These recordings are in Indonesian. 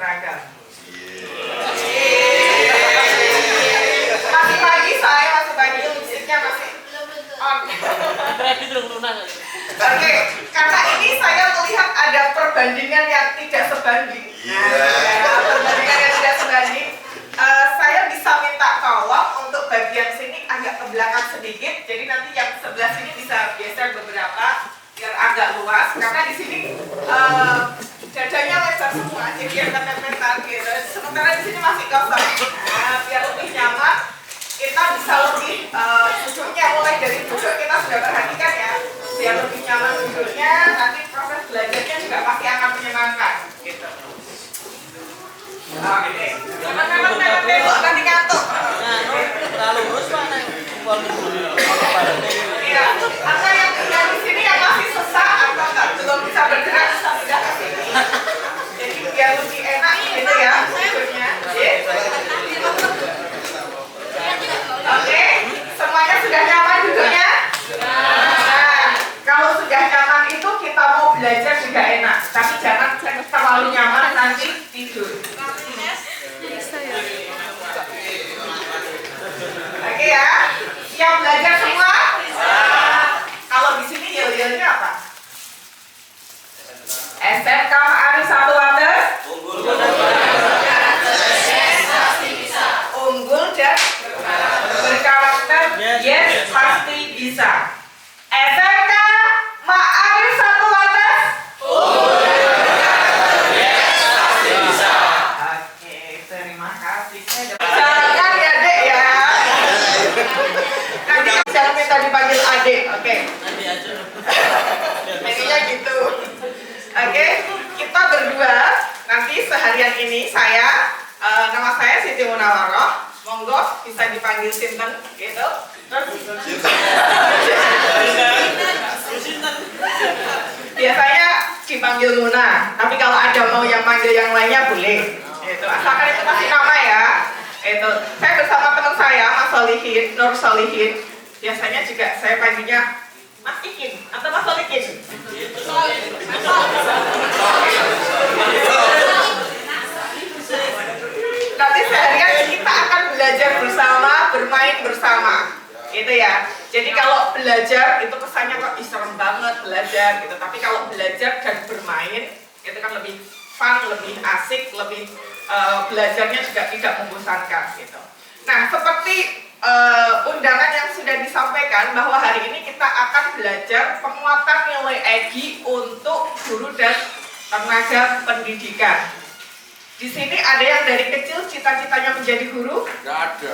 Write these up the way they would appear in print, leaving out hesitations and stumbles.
seragam. Masih pagi, saya masih pagi, musiknya masih on. Oke, karena ini saya melihat ada perbandingan yang tidak sebanding. Perbandingan yang tidak sebanding. Saya bisa minta tolong untuk bagian sini agak ke belakang sedikit. Jadi nanti yang sebelah sini bisa geser beberapa biar agak luas. Karena di sini dadanya lebar semua, jadi agak tetetan gitu. Sementara di sini masih kosong. Nah, biar lebih nyaman, kita bisa lebih duduknya mulai dari duduk kita sudah perhatikan ya. Biar lebih nyaman duduknya, nanti proses belajarnya juga pasti akan menyenangkan gitu. Oke, teman-teman tengok nanti ngantuk. Terlalu lurus mana? Iya, atau yang di sini yang masih sesak atau nggak belum bisa bergerak bisa pindah ke sini. Jadi biar lebih enak gitu ya duduknya. Oke, semuanya sudah nyaman duduknya? Nah, kalau sudah nyaman itu kita mau belajar juga enak. Tapi jangan terlalu nyaman nanti tidur. Oke ya, siap belajar semua? Kalau di sini yel-yelnya apa? SMK Ma'arif 1 Wates unggul dan berkarakter, yes pasti bisa. SMK Ma'arif 1 Wates unggul dan berkarakter, yes pasti bisa. Oke, terima kasih. Jangan ya dek ya. Nanti jangan minta dipanggil adik, oke? Nanti aja. Jadinya gitu. Oke, kita berdua nanti seharian ini nama saya Siti Munawaroh. Monggo bisa dipanggil Sinten gitu. Terus biasanya dipanggil Muna, tapi kalau ada mau yang panggil yang lainnya boleh. Gitu. Asalkan itu masih nama ya. Itu. Saya bersama teman saya Mas Solihin, Nur Solihin. Biasanya juga saya panggilnya Mas Ikin atau Mas Solihin. Nanti seharian kita akan belajar bersama, bermain bersama, gitu ya. Jadi kalau belajar itu kesannya kok serem banget belajar gitu. Tapi kalau belajar dan bermain itu kan lebih fun, lebih asik, lebih belajarnya juga tidak membosankan gitu. Nah, seperti undangan yang sudah disampaikan bahwa hari ini kita akan belajar penguatan nilai EGI untuk guru dan tenaga pendidikan. Di sini ada yang dari kecil cita-citanya menjadi guru? Nggak ada.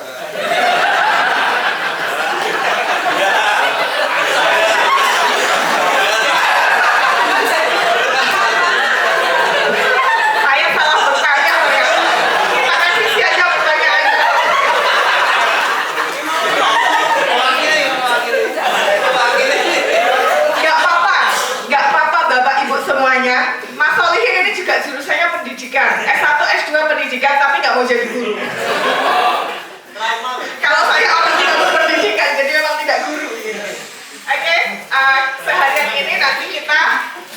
Saya salah bertanya ya. Kita kasih isi aja pertanyaannya. Nggak apa-apa Bapak Ibu semuanya. Mas Solihin ini juga jurusannya pendidikan, S1, S2 pendidikan, tapi nggak mau jadi guru. Kalau saya orang tidak berpendidikan, jadi memang tidak guru. Gitu. Oke, seharian ini nanti kita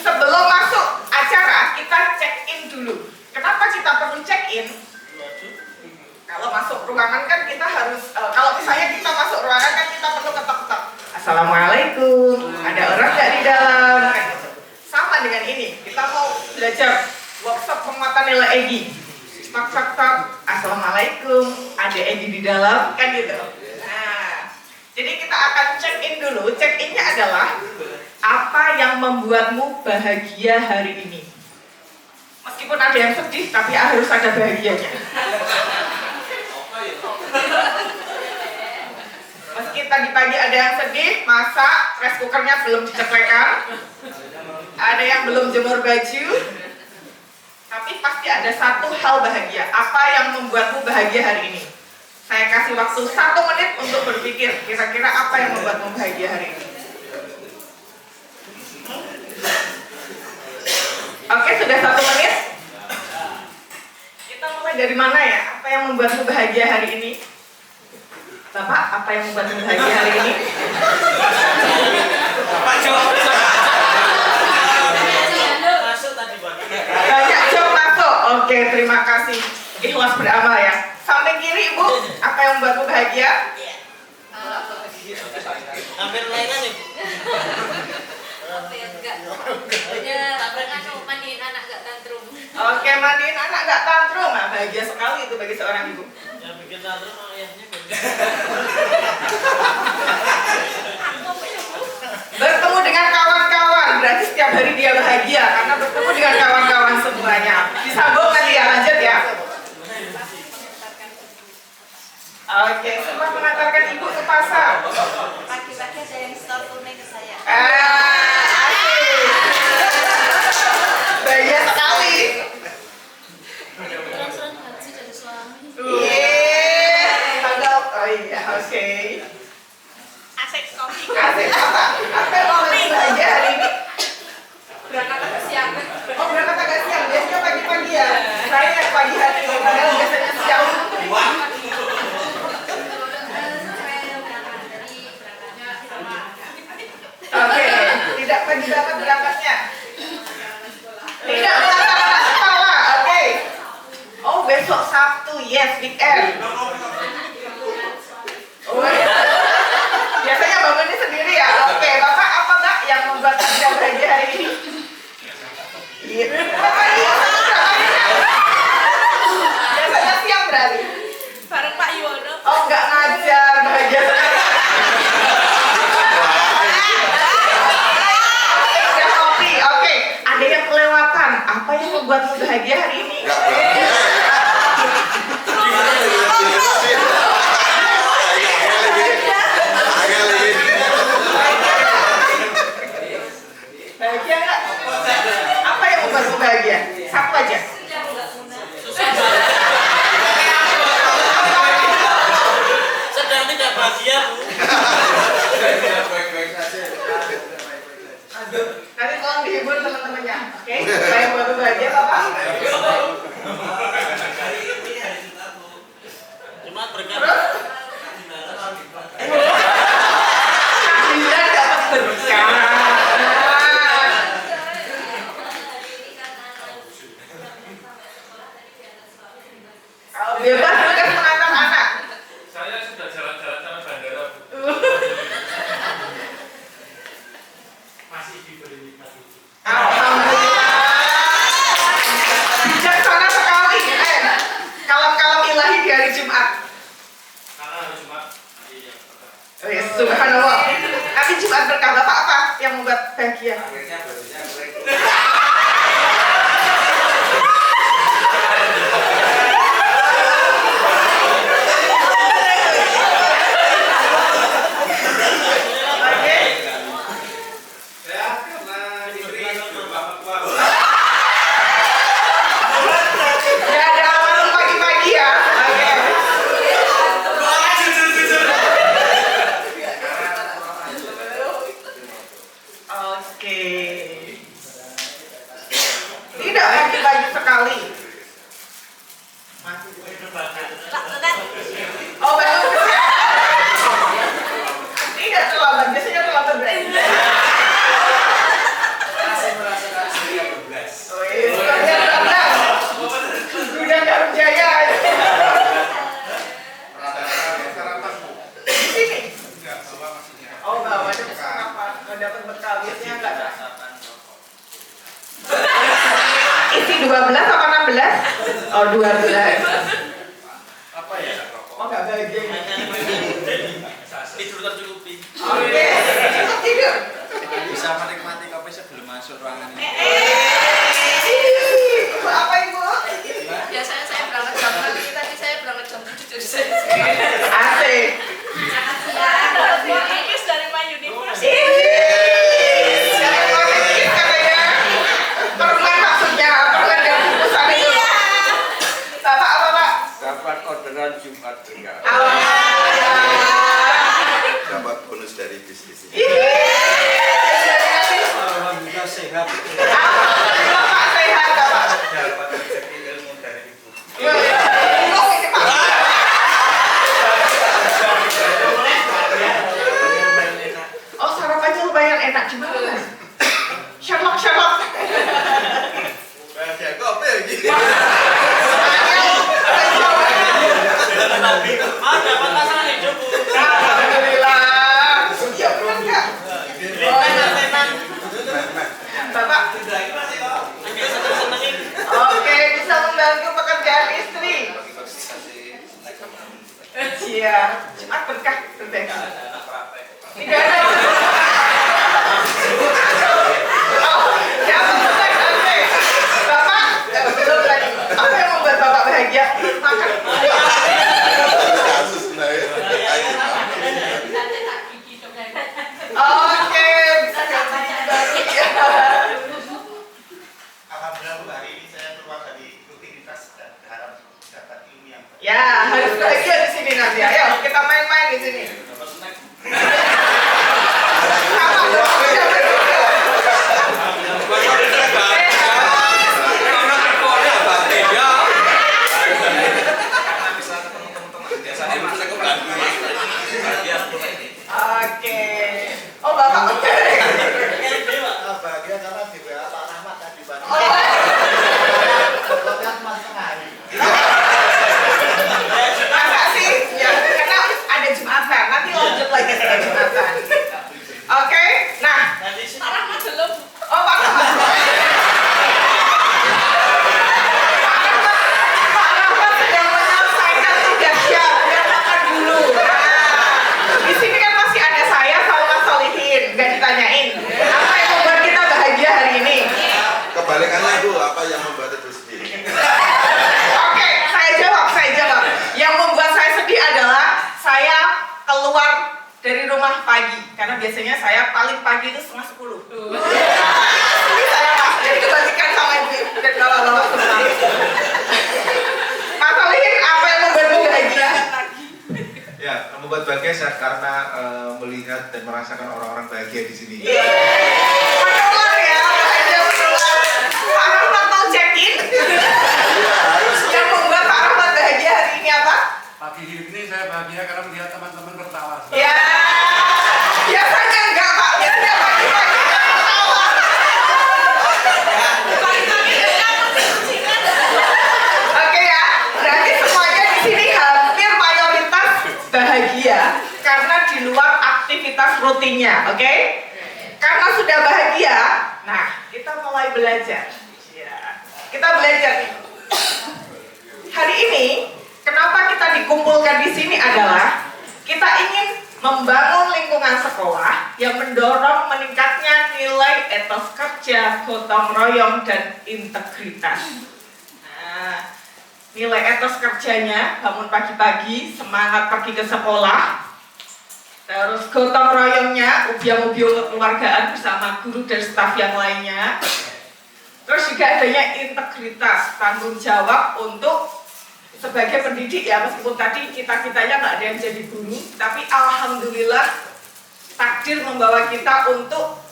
sebelum masuk acara kita check in dulu. Kenapa kita perlu check in? Kalau masuk ruangan kan kita harus, kalau misalnya kita masuk ruangan kan kita perlu ketok-ketok. Assalamualaikum, ada orang nggak di dalam? Gitu. Sama dengan ini, kita mau belajar workshop penguatan nilai EGI. Tok. Assalamualaikum, ada EGI di dalam? Kan gitu. Nah, jadi kita akan check in dulu. Check innya adalah apa yang membuatmu bahagia hari ini. Meskipun ada yang sedih, tapi harus ada bahagianya. Meski tadi pagi ada yang sedih, masak, rice cookernya belum diceklekan, ada yang belum jemur baju, tapi pasti ada satu hal bahagia. Apa yang membuatmu bahagia hari ini? Saya kasih waktu 1 menit untuk berpikir, kira-kira apa yang membuatmu bahagia hari ini? Oke, sudah 1 menit. Kita mulai dari mana ya? Apa yang membuatmu bahagia hari ini? Bapak, apa yang membuatmu bahagia hari ini? Pak jawab. Masuk tadi Pak. Banyak jawab masuk. Oke, terima kasih. Ikhlas beramal ya. Samping kiri Ibu, apa yang membuatmu bahagia? Hampir mainan nih. Mandiin anak gak tantrum. Oke, mandiin anak gak tantrum. Nah, bahagia sekali itu bagi seorang ibu. Yang bikin tantrum ayahnya. Bertemu dengan kawan-kawan, berarti setiap hari dia bahagia karena bertemu dengan kawan-kawan semuanya. Disambung nanti ya, lanjut ya. Oke, semua mengantarkan ibu ke pasar. Pagi-pagi ada yang store tunai ke saya. Asik. Bahagia sekali. Transferan gaji dari suami. Tanggal, oh iya, oke. Asik kopi. Asik apa? Apa yang mau bahagia hari ini? Berangkat ke siang. Oh, berangkat agak siang, biasanya pagi-pagi ya. Saya pagi hari ini, padahal biasanya siang. Oke, tidak pagi banget berangkatnya. Tidak mengantar anak sekolah, oke. Oh, besok Sabtu, yes, weekend. Oh, biasanya bangunnya sendiri ya. Oke, Bapak apa Mbak yang membuat Anda bahagia hari ini? Iya. Biasanya siang berarti. Bareng Pak Yuwono. Oh, nggak ngajar, bahagia sekali. Udah kopi, oke. Ada yang kelewatan. Apa yang membuatmu bahagia hari ini? Bahagia nggak? Apa yang membuatmu bahagia? Satu aja. Sedang tidak bahagia, Bu. Nanti tolong dihibur teman-temannya, oke? Apa yang membuatmu bahagia, Bapak? Cuma berkat Terus? Anda dapat berkah. Bebas tugas mengantar anak. Saya sudah jalan-jalan sama bandara, Bu. Masih diberi nikmat itu. Alhamdulillah. Bijaksana sekali. Kalam-kalam ilahi di hari Jumat. Karena hari Jumat nanti yang pertama. Oh ya, subhanallah. Nanti Jumat berkah Bapak apa yang membuat bahagia? Akhirnya bajunya kering. Oke. Saya karena istri bapak tua. Ya ada warung pagi-pagi ya. Oke. Oke. Tidak pagi-pagi sekali. Oh, baru. Tidak terlambat, biasanya terlambat berarti. Masih merasakan usia 12. Oh iya, sebenarnya terlambat. Gudang Garum Jaya. Rata-rata sarapan, Bu. Di sini. Enggak, bawa maksudnya. Oh, bawahnya pesan apa? Nggak dapat bekal, biasanya nggak dapat. Isi 12 apa 16? Oh, 12. Apa ya? Rokok. Oh, nggak bahagia ini. tidur tercukupi. Oke, cukup tidur. Bisa menikmati kopi sebelum masuk ruangan ini. Ibu apa Ibu? Biasanya saya berangkat jam 6, tadi saya berangkat jam 7 jadi saya Asik. Ikis dari My Universe. Jangan positif katanya. Permen maksudnya, permen yang bungkusan itu. Bapak apa Pak? Dapat orderan Jumat enggak? Alhamdulillah. Dapat bonus dari bisnis ini. Alhamdulillah sehat. Alhamdulillah Pak sehat Bapak. Dapat rezeki ilmu dari ibu. Oh, sarapannya lumayan enak gimana? Sherlock. Bahagia kopi lagi. Mas dapat pasangan hidup bu. Alhamdulillah. Iya benar nggak? Tenan. Bapak, Agak seneng-senengin. oke, bisa membantu pekerjaan istri. Iya, Jumat berkah berbeda. Tidak ada. Oh, siapa selesai nanti? Bapak, belum tadi. Apa yang membuat Bapak bahagia? Makan. Oke, bisa ganti baru ya. Alhamdulillah Bu, hari ini saya keluar dari rutinitas dan berharap dapat ilmu yang baik. Ya, harus bahagia di sini nanti. Ayo, kita main-main di sini. Dapat snack. Sama, bisa berdoa. Oke. Oh, Bapak oke. Bahagia karena di WA Pak Rahmat tadi banyak. Oh. Pokoknya Mas tengah hari. Masa sih? Ya, karena ada Jumatan. Nanti lanjut lagi setelah Jumatan. Oke. Nah, Nanti sih. belum. oh Pak Rahmat. Pak Rahmat sedang menyelesaikan tugasnya. Biar makan dulu. Nah, di sini kan masih ada saya sama Mas Solihin. Nggak ditanyain. Apa yang membuat kita bahagia hari ini? Kebalikannya Bu, apa yang membuat itu sedih? Oke, saya jawab. Yang membuat saya sedih adalah saya keluar dari rumah pagi. Karena biasanya saya paling pagi itu 9:30. Ini saya Mas, jadi kebalikan sama ibu dan bapak-bapak semua. Mas Solihin, apa yang membuatmu bahagia? Ya, membuat bahagia saya karena melihat dan merasakan orang-orang bahagia di sini. Menular ya, bahagia menular. Pak Rahmat mau check-in? Yang membuat Pak Rahmat bahagia hari ini apa? Pagi ini saya bahagia karena melihat teman-teman tertawa. Ya, biasanya enggak Pak, biasanya pagi-pagi ketawa. Oke ya, berarti semuanya di sini hampir mayoritas bahagia karena di luar aktivitas rutinnya, oke? Karena sudah bahagia, nah kita mulai belajar. Ya, kita belajar nih. Hari ini, kenapa kita dikumpulkan di sini adalah kita ingin membangun lingkungan sekolah yang mendorong meningkatnya nilai etos kerja, gotong royong, dan integritas. Nah, nilai etos kerjanya, bangun pagi-pagi, semangat pergi ke sekolah. Terus gotong royongnya, ubiang-ubiang kekeluargaan bersama guru dan staf yang lainnya. Terus juga adanya integritas, tanggung jawab untuk sebagai pendidik ya, meskipun tadi kita-kitanya nggak ada yang jadi guru, tapi alhamdulillah takdir membawa kita untuk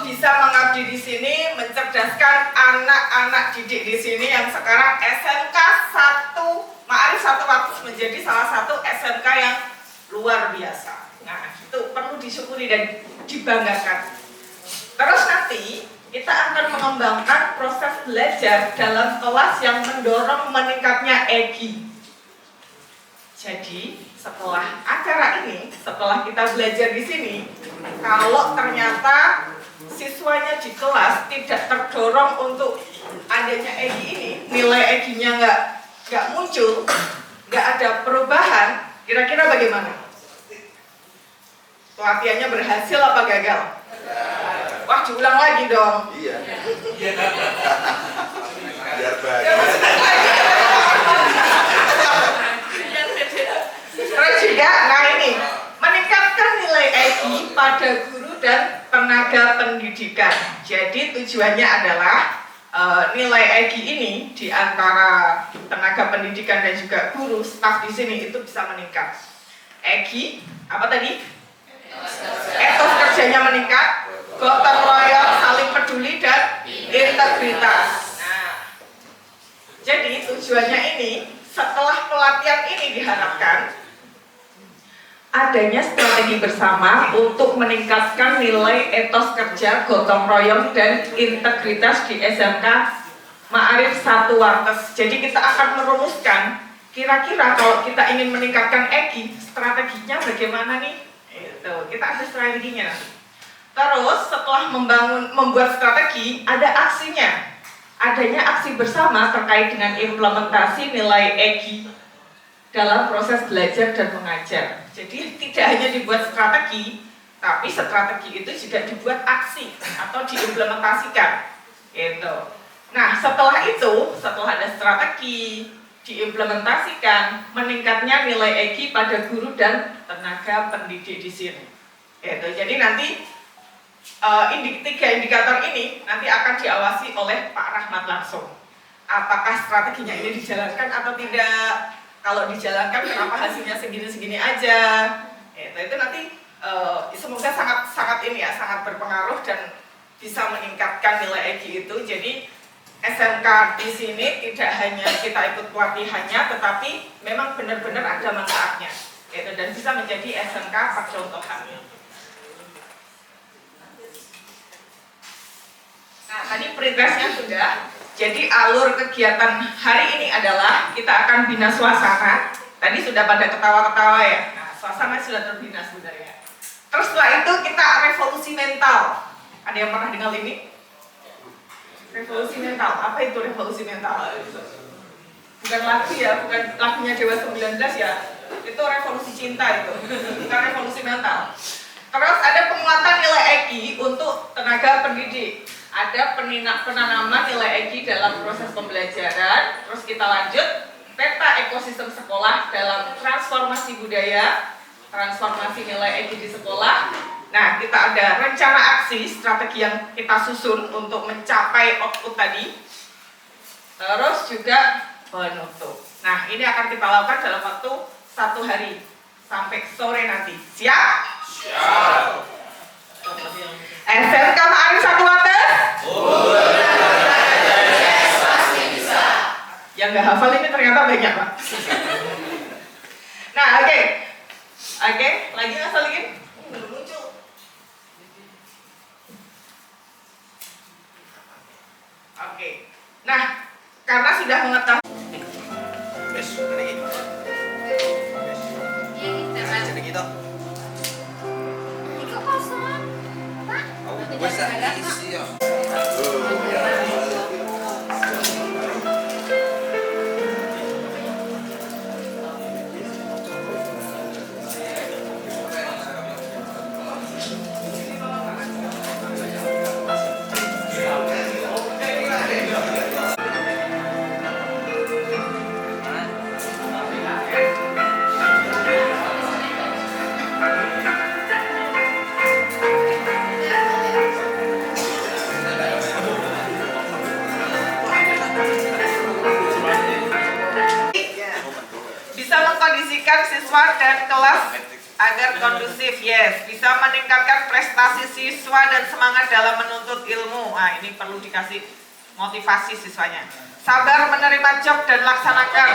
bisa mengabdi di sini, mencerdaskan anak-anak didik di sini yang sekarang SMK 1 Ma'arif 1 menjadi salah satu SMK yang luar biasa. Nah, itu perlu disyukuri dan dibanggakan. Terus nanti kita akan mengembangkan proses belajar dalam kelas yang mendorong meningkatnya EGI. Jadi, setelah acara ini, setelah kita belajar di sini, kalau ternyata siswanya di kelas tidak terdorong untuk adanya EGI ini, nilai EGI-nya nggak muncul, nggak ada perubahan, kira-kira bagaimana? Pelatihannya berhasil apa gagal? Wah, diulang lagi dong. Iya. Biar bahagia. Terus juga, nah ini, meningkatkan nilai EGI pada guru dan tenaga pendidikan. Jadi tujuannya adalah nilai EGI ini di antara tenaga pendidikan dan juga guru, staf di sini itu bisa meningkat. EGI, apa tadi? Etos kerjanya meningkat, gotong royong, saling peduli, dan integritas. Nah, jadi tujuannya ini, setelah pelatihan ini diharapkan adanya strategi bersama untuk meningkatkan nilai etos kerja, gotong royong, dan integritas di SMK Ma'arif 1 Wates. Jadi kita akan merumuskan kira-kira kalau kita ingin meningkatkan EKI, strateginya bagaimana nih? Itu, kita ada strateginya. Terus setelah membuat strategi, ada aksinya. Adanya aksi bersama terkait dengan implementasi nilai EKI dalam proses belajar dan mengajar. Jadi tidak hanya dibuat strategi, tapi strategi itu juga dibuat aksi atau diimplementasikan. Gitu. Nah, setelah itu, setelah ada strategi, diimplementasikan, meningkatnya nilai EKI pada guru dan tenaga pendidik di sini. Gitu. Jadi nanti tiga indikator ini nanti akan diawasi oleh Pak Rahmat langsung. Apakah strateginya ini dijalankan atau tidak? Kalau dijalankan, kenapa hasilnya segini-segini aja? Itu nanti semoga sangat berpengaruh dan bisa meningkatkan nilai EKI itu. Jadi SMK di sini tidak hanya kita ikut pelatihannya, tetapi memang benar-benar ada manfaatnya. Dan bisa menjadi SMK percontohan. Nah, tadi perintahnya sudah. Jadi alur kegiatan hari ini adalah kita akan bina suasana. Tadi sudah pada ketawa-ketawa ya. Nah, suasana sudah terbina sebenarnya. Terus setelah itu kita revolusi mental. Ada yang pernah dengar ini? Revolusi mental. Apa itu revolusi mental? Bukan lagu ya, bukan lagunya Dewa 19 ya. Itu revolusi cinta itu. Bukan revolusi mental. Terus ada penguatan nilai EKI untuk tenaga pendidik. Ada penanaman nilai EKI dalam proses pembelajaran. Terus kita lanjut peta ekosistem sekolah dalam transformasi budaya, transformasi nilai EKI di sekolah. Nah, kita ada rencana aksi, strategi yang kita susun untuk mencapai output tadi. Terus juga penutup. Nah, ini akan kita lakukan dalam waktu 1 hari sampai sore nanti. Siap? Siap. SMK Ma'arif 1 Wates? Yang nggak hafal ini ternyata banyak, Pak. Nah, oke, lagi ngasal lagi? Belum muncul. Oke, nah, karena sudah mengetahui. Wes, ngene iki. Jeneng kita. Wes tak isi ya. Siswa dan kelas agar kondusif, yes, bisa meningkatkan prestasi siswa dan semangat dalam menuntut ilmu. Nah, ini perlu dikasih motivasi siswanya. Sabar menerima job dan laksanakan.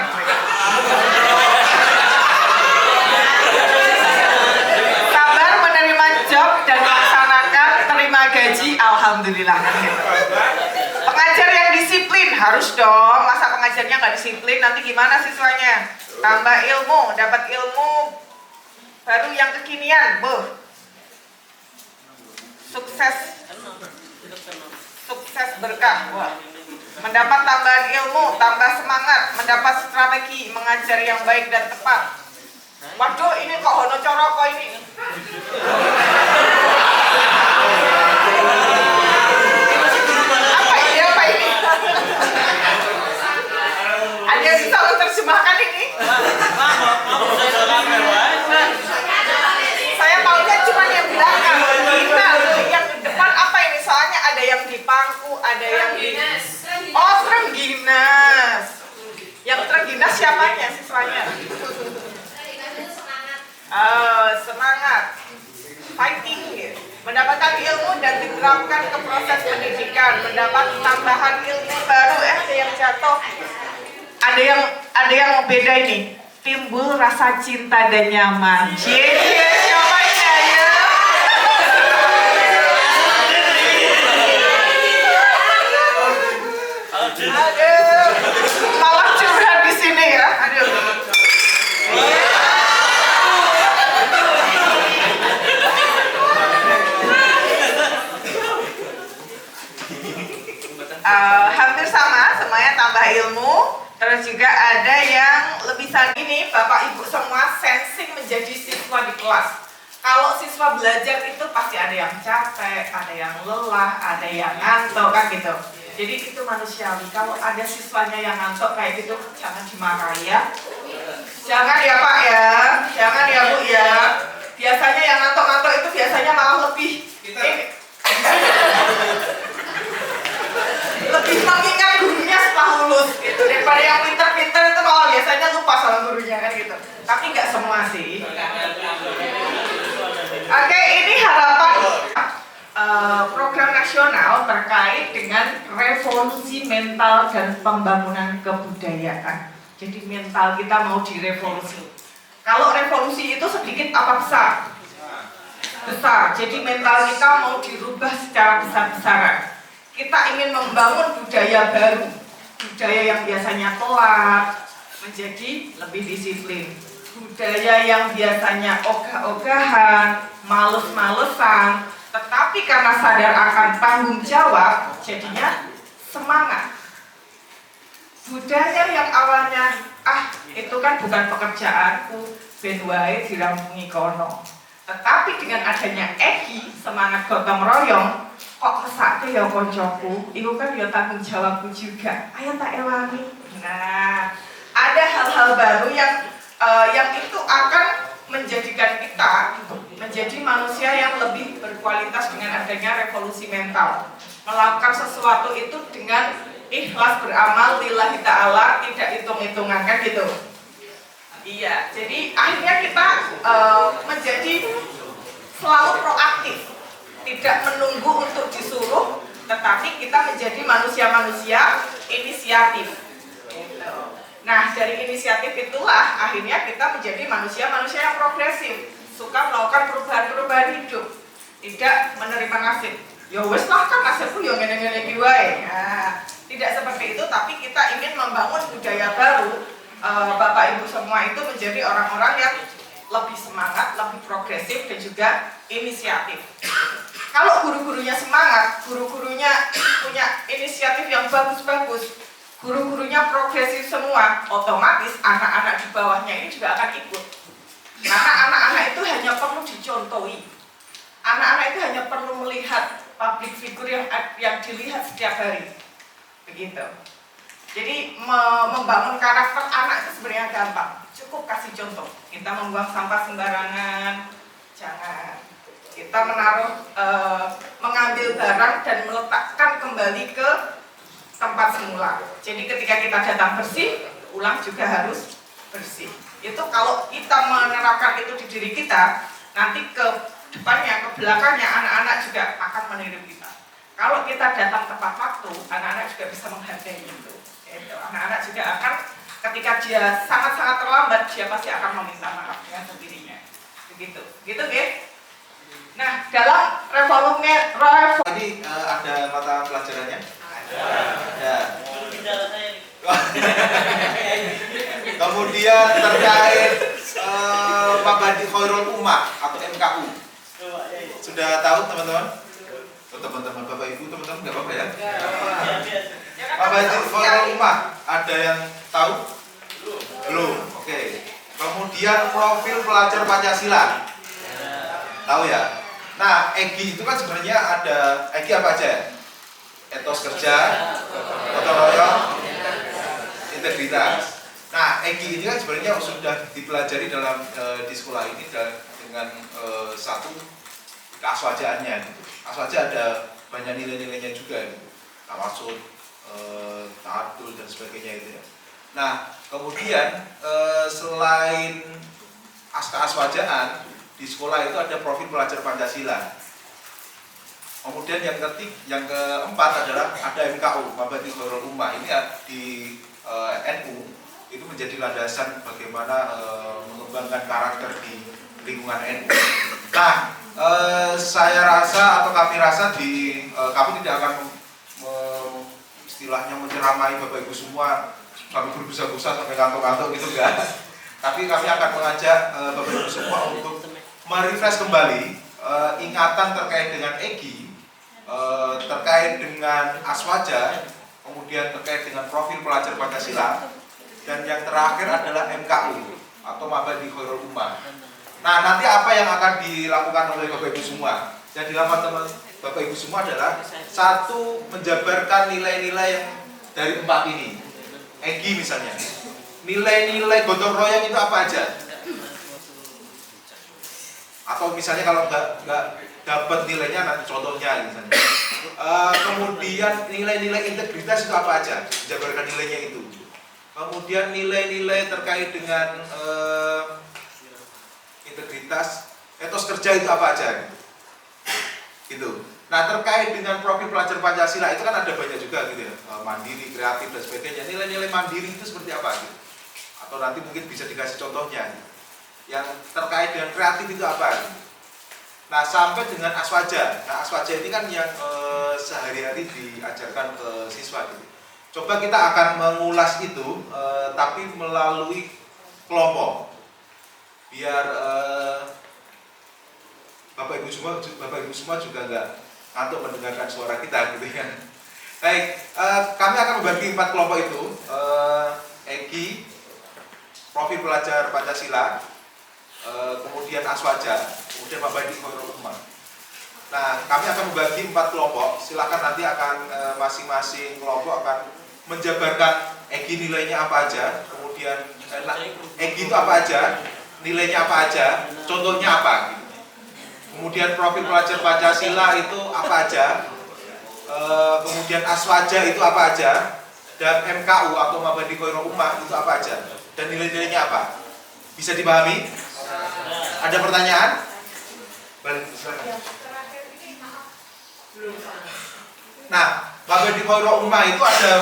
Sabar menerima job dan laksanakan, terima gaji, alhamdulillah. Pengajar yang disiplin, harus dong. Masa pengajarnya nggak disiplin, nanti gimana siswanya? Tambah ilmu, dapat ilmu baru yang kekinian, sukses berkah. Wah. Mendapat tambahan ilmu, tambah semangat, mendapat strategi mengajar yang baik dan tepat. Waduh, ini kok Hono Coroko ini. Apa ini? Ada yang bisa menerjemahkan ini? Saya maunya cuma yang belakang. Yang depan apa ini? Soalnya ada yang di pangku, ada yang di... Oh, Trengginas. Yang Trengginas siapanya? Siswanya? Semangat. Fighting. Mendapatkan ilmu dan diterapkan ke proses pendidikan. Mendapat tambahan ilmu baru. Ada yang jatuh. Ada yang beda ini. Timbul rasa cinta dan nyaman. Nyobain ya. Aduh, malah curhat di sini ya. Aduh. bisa ini Bapak Ibu semua sensing menjadi siswa di kelas. Kalau siswa belajar itu pasti ada yang capek, ada yang lelah, ada yang ngantuk kan gitu. Jadi itu manusiawi. Kalau ada siswanya yang ngantuk kayak gitu, jangan dimarahi ya. Jangan ya Pak ya, jangan ya Bu ya. Biasanya yang ngantuk-ngantuk itu biasanya malah lebih lebih mengingat gurunya setelah lulus gitu. Daripada yang pintar-pintar itu malah biasanya lupa sama gurunya kan gitu. Tapi nggak semua sih. Oke, ini harapan program nasional terkait dengan revolusi mental dan pembangunan kebudayaan. Jadi mental kita mau direvolusi. Kalau revolusi itu sedikit apa besar? Besar. Jadi mental kita mau dirubah secara besar-besaran. Kita ingin membangun budaya baru. Budaya yang biasanya telat menjadi lebih disiplin. Budaya yang biasanya ogah-ogahan, males-malesan, tetapi karena sadar akan tanggung jawab, jadinya semangat. Budaya yang awalnya, itu kan bukan pekerjaanku, ben wae dirampungi kono. Tetapi dengan adanya Egi, semangat gotong royong, kok mesake ya koncoku, itu kan ya tanggung jawabku juga. Ayo tak ewangi. Nah, ada hal-hal baru yang itu akan menjadikan kita menjadi manusia yang lebih berkualitas dengan adanya revolusi mental. Melakukan sesuatu itu dengan ikhlas beramal lillahi ta'ala, tidak hitung-hitungan kan gitu. Iya, jadi akhirnya kita menjadi selalu proaktif, tidak menunggu untuk disuruh, tetapi kita menjadi manusia-manusia inisiatif. Gitu. Nah, dari inisiatif itulah akhirnya kita menjadi manusia-manusia yang progresif, suka melakukan perubahan-perubahan hidup, tidak menerima nasib. Ya wes lah kan nasibku yang ngene-ngene iki wae. Nah, tidak seperti itu, tapi kita ingin membangun budaya baru. Bapak Ibu semua itu menjadi orang-orang yang lebih semangat, lebih progresif dan juga inisiatif. Kalau guru-gurunya semangat, guru-gurunya punya inisiatif yang bagus-bagus, guru-gurunya progresif semua, otomatis anak-anak di bawahnya ini juga akan ikut. Karena anak-anak itu hanya perlu dicontohi. Anak-anak itu hanya perlu melihat public figure yang dilihat setiap hari. Begitu. Jadi membangun karakter anak itu sebenarnya gampang. Cukup kasih contoh. Kita membuang sampah sembarangan, jangan. Kita mengambil barang dan meletakkan kembali ke tempat semula. Jadi ketika kita datang bersih, pulang juga harus bersih. Itu kalau kita menerapkan itu di diri kita, nanti ke depannya, ke belakangnya anak-anak juga akan meniru kita. Kalau kita datang tepat waktu, anak-anak juga bisa menghargai itu. Anak-anak juga akan, ketika dia sangat-sangat terlambat, dia pasti akan meminta maaf dengan sendirinya. Begitu, gitu ya. Nah, dalam Tadi ada mata pelajarannya? Ada. Kemudian terkait Mabadi Khairul Ummah atau MKU. Sudah tahu teman-teman? Teman-teman, Bapak Ibu, teman-teman nggak apa-apa ya? Mabadi Khairul Ummah, ada yang tahu? Belum. Oke. Kemudian profil pelajar Pancasila. Tahu ya? Nah, EGI itu kan sebenarnya ada EGI apa aja? Etos kerja, gotong royong, integritas. Nah, EGI ini kan sebenarnya sudah dipelajari dalam di sekolah ini dengan satu keaswajaannya. Aswaja ada banyak nilai-nilainya juga, tawasul, ta'adul dan sebagainya itu ya. Nah, kemudian selain keaswajaan di sekolah itu ada profil pelajar Pancasila. Kemudian yang keempat adalah ada MKU, Mabadi Khairul Ummah. Ini di NU itu menjadi landasan bagaimana mengembangkan karakter di lingkungan NU. Nah, saya rasa atau kami rasa kami tidak akan istilahnya menceramai Bapak Ibu semua kami berbusa-busa sampai kantor-kantor gitu enggak. Tapi kami akan mengajak Bapak Ibu semua untuk merefresh kembali ingatan terkait dengan EGI, terkait dengan aswaja, kemudian terkait dengan profil pelajar Pancasila, Dan yang terakhir adalah MKU atau Mabadi Khairul Ummah. Nah, nanti apa yang akan dilakukan oleh Bapak Ibu semua? Yang dilakukan teman Bapak Ibu semua adalah satu, menjabarkan nilai-nilai yang dari 4 ini. Egi misalnya, nilai-nilai gotong royong itu apa aja? Atau misalnya kalau nggak dapat nilainya, nanti contohnya misalnya. Kemudian nilai-nilai integritas itu apa aja? Jabarkan nilainya itu. Kemudian nilai-nilai terkait dengan integritas, etos kerja itu apa aja? Gitu. Nah, terkait dengan profil pelajar Pancasila itu kan ada banyak juga gitu ya, mandiri, kreatif dan sebagainya. Nilai-nilai mandiri itu seperti apa gitu? Atau nanti mungkin bisa dikasih contohnya. Yang terkait dengan kreatif itu apa? Gitu. Nah, sampai dengan aswaja. Nah, aswaja ini kan yang sehari-hari diajarkan ke siswa gitu. Coba kita akan mengulas itu, tapi melalui kelompok. Biar Bapak Ibu semua juga nggak ngantuk mendengarkan suara kita gitu ya. Baik, kami akan membagi 4 kelompok itu. Egi, profil pelajar Pancasila, kemudian aswaja, kemudian Mabadi Khairul Ummah. Nah, kami akan membagi 4 kelompok. Silakan nanti akan masing-masing kelompok akan menjabarkan Egi nilainya apa aja, kemudian Egi itu apa aja, nilainya apa aja, contohnya apa gitu. Kemudian profil pelajar Pancasila itu apa aja, kemudian aswaja itu apa aja, dan MKU atau Mabadi Khairul Ummah itu apa aja, dan nilai-nilainya apa. Bisa dipahami? Ada pertanyaan? Nah, Mabadi Khairul Ummah itu ada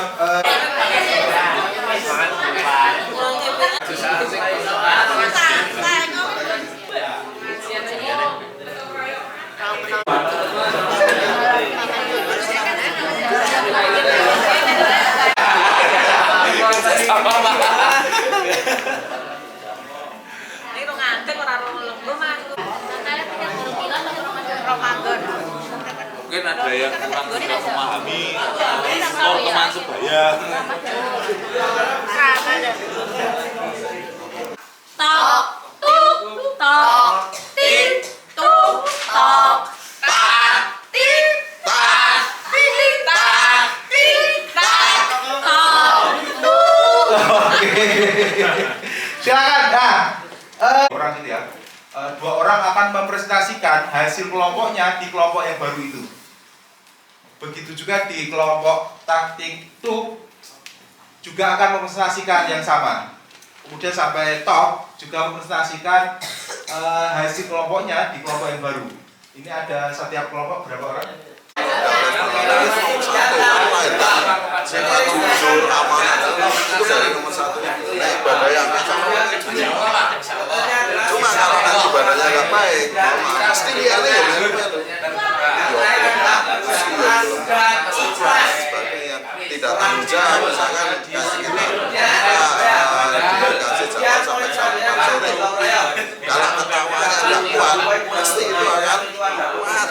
Mungkin ada yang kurang bisa memahami teman sebaya. Tok, tuk, tok, tik, tuk, tok, tak, tik, tak, tik, tak, tik, tak, tok, tuk. Oke. Silakan. Nah, orang itu ya. 2 orang akan mempresentasikan hasil kelompoknya di kelompok yang baru itu. Begitu juga di kelompok taktik tuk juga akan mempresentasikan yang sama. Kemudian sampai top juga mempresentasikan hasil kelompoknya di kelompok yang baru. Ini ada setiap kelompok berapa orang? Itu dari nomor 1 nah ibadah yang cuma kalau nanti ibadahnya nggak baik pasti lihatnya ya sebagainya tidak tanggung jawab misalkan kasih kita kasih jawab sampai sore kalau ketawanya nggak kuat pasti itu akan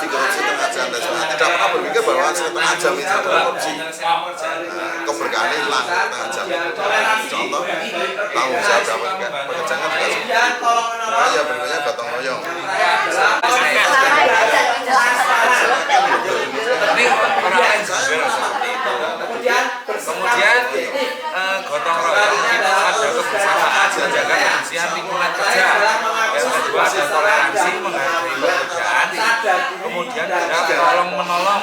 dikorupsi tengah jam dan sebagainya. Tidak pernah berpikir bahwa setengah jam itu adalah korupsi. Keberkahan hilang setengah jam. Contoh tanggung jawab dapat pekerjaan juga seperti itu. Nah, ya berikutnya gotong royong. Kemudian gotong royong ada kebersamaan menjaga kebersihan lingkungan kerja. Yang kedua ada toleransi menghargai pekerjaan. Kemudian ada tolong menolong.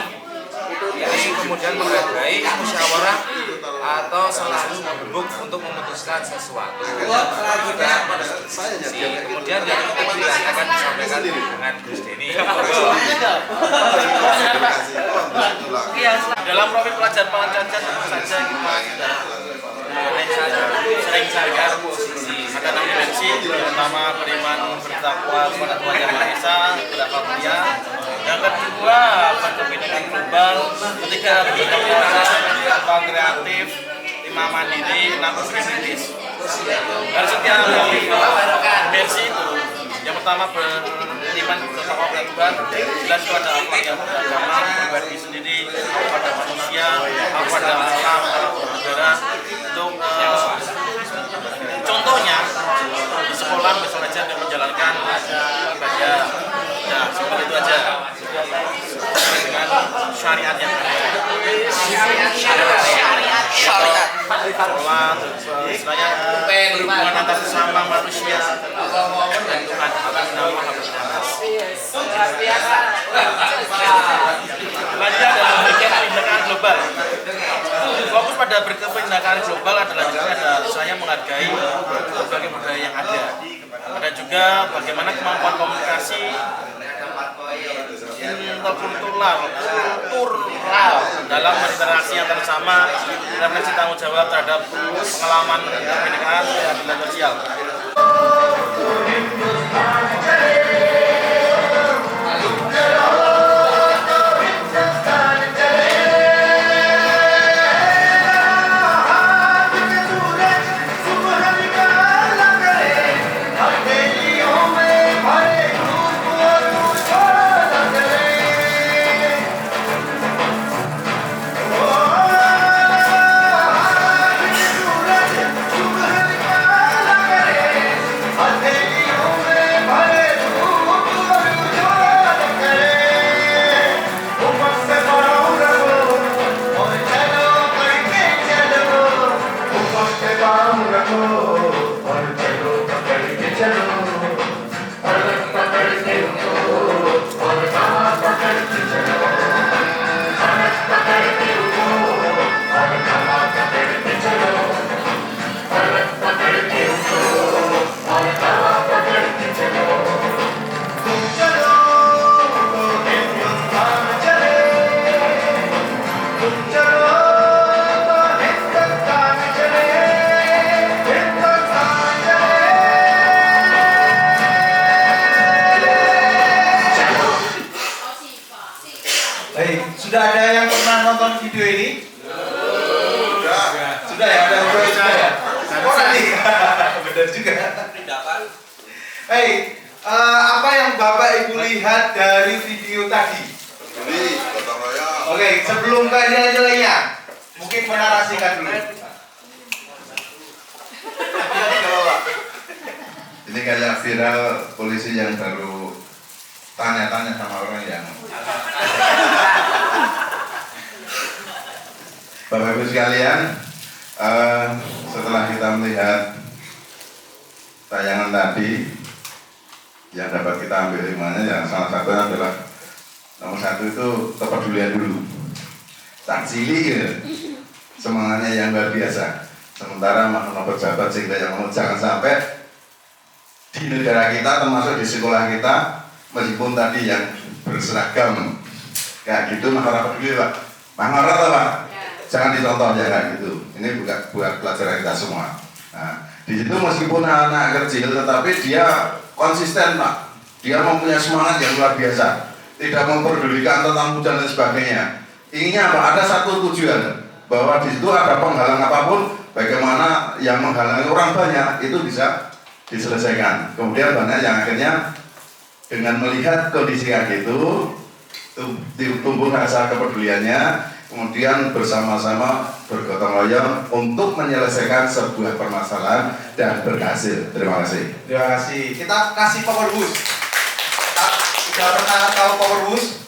Ini kemudian menghargai musyawarah atau selalu berembuk untuk memutuskan sesuatu. Kemudian yang ketiga akan disampaikan dengan Gus Denny. Dalam profil pelajar Pancasila tentu saja kita sering sadar ada 6 prinsip, pertama beriman bertakwa kepada Tuhan Yang Maha Esa, berakal mulia. Yang kedua pendidikan global, ketiga berkembang kreatif, 5 mandiri, 6 kritis. Dari setiap dimensi itu, yang pertama pertama beriman kepada Tuhan, jelas itu ada akhlak yang beragama, pribadi sendiri, kepada manusia, kepada alam, negara. Itu contohnya di sekolah misalnya aja dia menjalankan ibadah, ya seperti itu aja. Dengan syariat yang ada. Syariat. Sekolah, istilahnya berhubungan antar sesama manusia dan Tuhan atas nama Selanjutnya adalah kebinekaan global. Fokus pada berkebinekaan global adalah juga ada saya menghargai berbagai budaya yang ada. Ada juga bagaimana kemampuan komunikasi interkultural dalam berinteraksi antar sesama, refleksi tanggung jawab terhadap pengalaman kebinekaan dan sosial. Sudah ada yang pernah nonton video ini? Sudah ya? Ada yang sudah ya? Oh nanti? Benar juga. Apa yang Bapak Ibu lihat dari video tadi? Oke, sebelum ke nilai-nilainya, mungkin menarasikan dulu. Ini kayak viral polisi yang baru tanya-tanya sama orang yang Bapak Ibu sekalian, setelah kita melihat tayangan tadi yang dapat kita ambil hikmahnya, yang salah satu adalah nomor satu itu kepedulian dulu. Tak cilik ya, semangatnya yang luar biasa. Sementara makna pejabat sehingga yang mau jangan sampai di negara kita termasuk di sekolah kita, meskipun tadi yang berseragam kayak gitu, maka peduli Pak. Maka Pak. Jangan dicontoh ya kayak gitu. Ini buat pelajaran kita semua. Nah, di situ meskipun anak kecil, tetapi dia konsisten Pak. Dia mempunyai semangat yang luar biasa. Tidak memperdulikan tentang hujan dan sebagainya. Inginnya apa? Ada satu tujuan bahwa di situ ada penghalang apapun, bagaimana yang menghalangi orang banyak itu bisa diselesaikan. Kemudian banyak yang akhirnya dengan melihat kondisi kayak gitu, tumbuh rasa kepeduliannya. Kemudian bersama-sama bergotong royong untuk menyelesaikan sebuah permasalahan dan berhasil. Terima kasih. Terima kasih. Kita kasih power boost. Sudah pernah tahu power boost?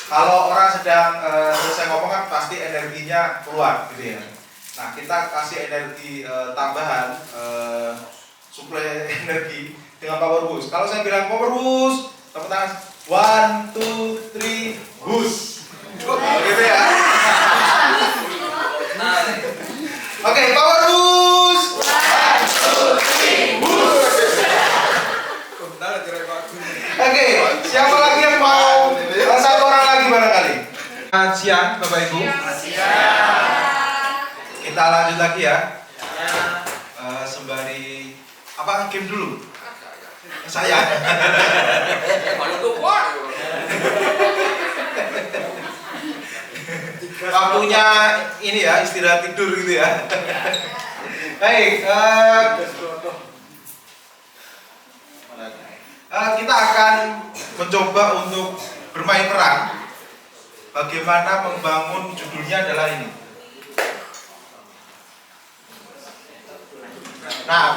Kalau orang sedang selesai ngomong kan pasti energinya keluar, gitu ya. Nah, kita kasih energi tambahan, suplai energi dengan power boost. Kalau saya bilang power boost, tepuk tangan. 1, 2, 3, boost. Gitu ya. Oke, power boost. 1, 2, 3, boost. Oke, siapa lagi yang mau? Satu orang lagi barangkali. Siang, Bapak Ibu. Kita lanjut lagi ya. Sembari apa game dulu? Saya. Waktunya ini ya, istirahat tidur gitu ya. Baik, kita akan mencoba untuk bermain peran. Bagaimana membangun judulnya adalah ini. Nah,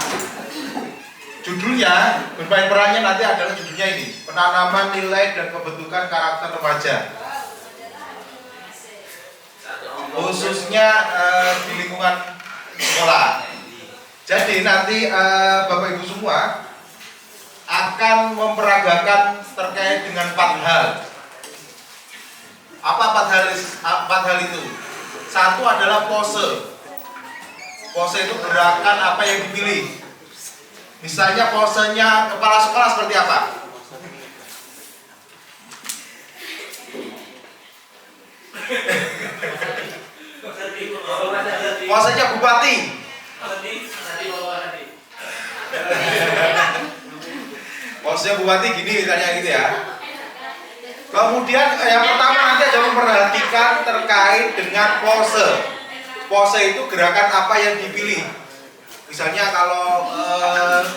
judulnya bermain perannya nanti adalah judulnya ini, penanaman nilai dan pembentukan karakter remaja, khususnya di lingkungan sekolah. Jadi nanti Bapak Ibu semua akan memperagakan terkait dengan 4 hal. Apa 4 hal itu? Satu adalah pose. Pose itu gerakan apa yang dipilih. Misalnya posenya kepala sekolah seperti apa? Posenya bupati. Posenya bupati gini misalnya gitu ya. Kemudian yang pertama nanti ada memperhatikan terkait dengan pose. Pose itu gerakan apa yang dipilih. Misalnya kalau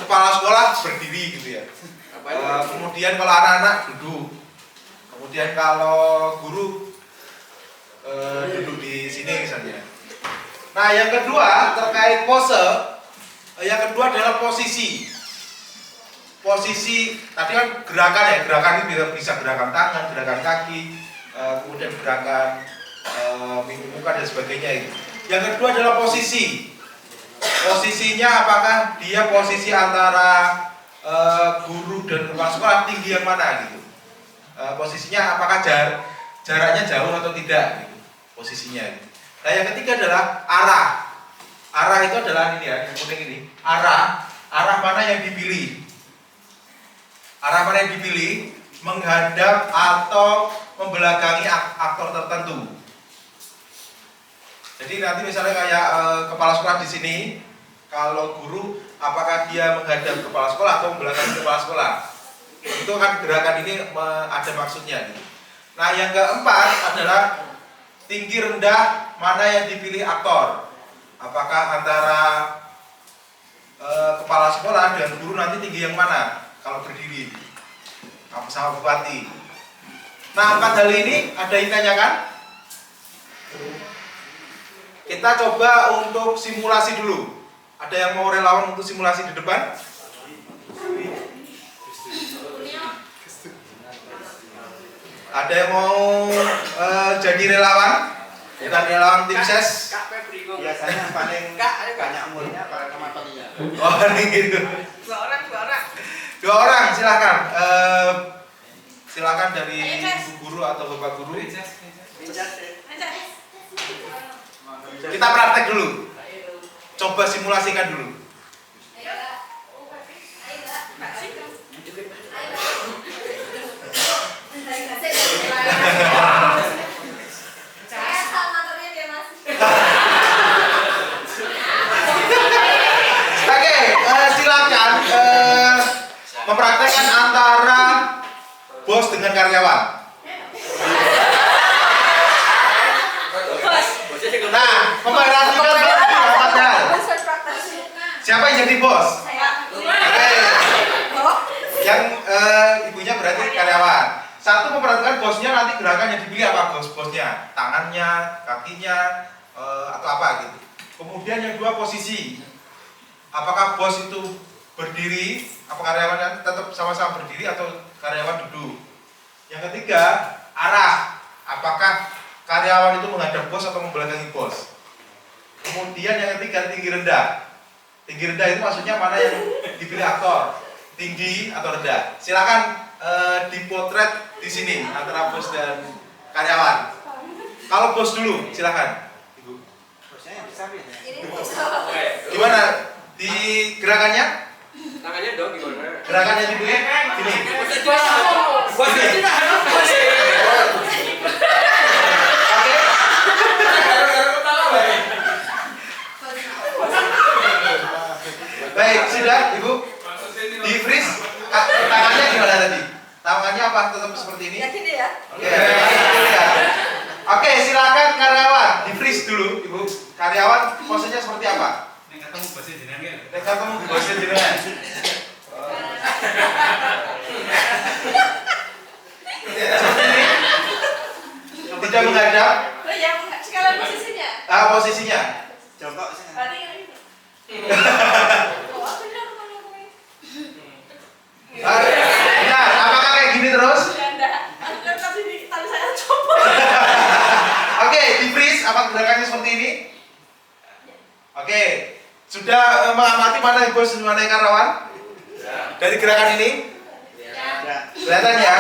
kepala sekolah berdiri gitu ya. Kemudian kalau anak-anak duduk. Kemudian kalau guru duduk di sini misalnya. Nah yang kedua terkait pose. Yang kedua adalah posisi. Posisi tadi kan gerakan ya, gerakan ini bisa gerakan tangan, gerakan kaki, kemudian gerakan mimik muka dan sebagainya itu. Yang kedua adalah posisi. Posisinya apakah dia posisi antara guru dan kepala sekolah, tinggi yang mana gitu. Posisinya apakah jaraknya jauh atau tidak gitu. Posisinya gitu. Nah yang ketiga adalah arah. Arah itu adalah ini ya, yang kuning ini. Arah mana yang dipilih. Arah mana yang dipilih menghadap atau membelakangi aktor tertentu. Jadi nanti misalnya kayak kepala sekolah di sini, kalau guru apakah dia menghadap kepala sekolah atau membelakangi kepala sekolah? Itu kan gerakan ini ada maksudnya. Gitu. Nah yang keempat adalah tinggi rendah mana yang dipilih aktor. Apakah antara kepala sekolah dan guru nanti tinggi yang mana? Kalau berdiri sama bupati. Nah 4 hal ini ada yang tanyakan? Kita coba untuk simulasi dulu. Ada yang mau relawan untuk simulasi di depan? Ada yang mau jadi relawan? Kita relawan tim ses. Biasanya paling banyak umurnya para teman-temannya. Oh ini gitu. 2 orang. 2 orang silakan. Silakan dari ibu guru atau bapak guru. Kita praktek dulu. Coba simulasikan dulu. Oke, silakan mempraktekkan antara bos dengan karyawan. Nah, memperhatikan berapa. Siapa yang jadi bos? Oke. Yang ibunya berarti karyawan. Satu, memperhatikan bosnya nanti gerakan yang dipilih apa bosnya, tangannya, kakinya, atau apa gitu. Kemudian yang 2, posisi. Apakah bos itu berdiri, apa karyawan tetap sama-sama berdiri atau karyawan duduk. Yang ketiga, arah. Apakah karyawan itu menghadap bos atau membelakangi bos. Kemudian yang ketiga, tinggi rendah. Tinggi rendah itu maksudnya mana yang dipilih aktor, tinggi atau rendah. Silakan dipotret di sini antara bos dan karyawan. Kalau bos dulu, silakan. Ibu. Bosnya yang besar ya. Gimana di gerakannya? Tangannya dong gimana? Gerakannya dipilih gini. Baik, sudah Ibu. Di freeze tangannya gimana tadi? Tangannya apa? Tetap seperti ini? Ya gini ya. Oke, Oke, silakan karyawan di freeze dulu, Ibu. Karyawan posenya seperti apa? Nek ketemu bosnya jenengan. Nek ketemu bosnya jenengan. tidak menghadap. Oh ya, sekalian posisinya. Posisinya. Jongkok sih. Berarti ini. Oh, benar kalau gue. Nah, apakah kayak gini terus? Enggak. Tadi saya coba. Oke, di freeze. Apa gerakannya seperti ini? Oke, sudah mengamati mana yang bos, mana yang karyawan? Dari gerakan ini? Kelihatan ya?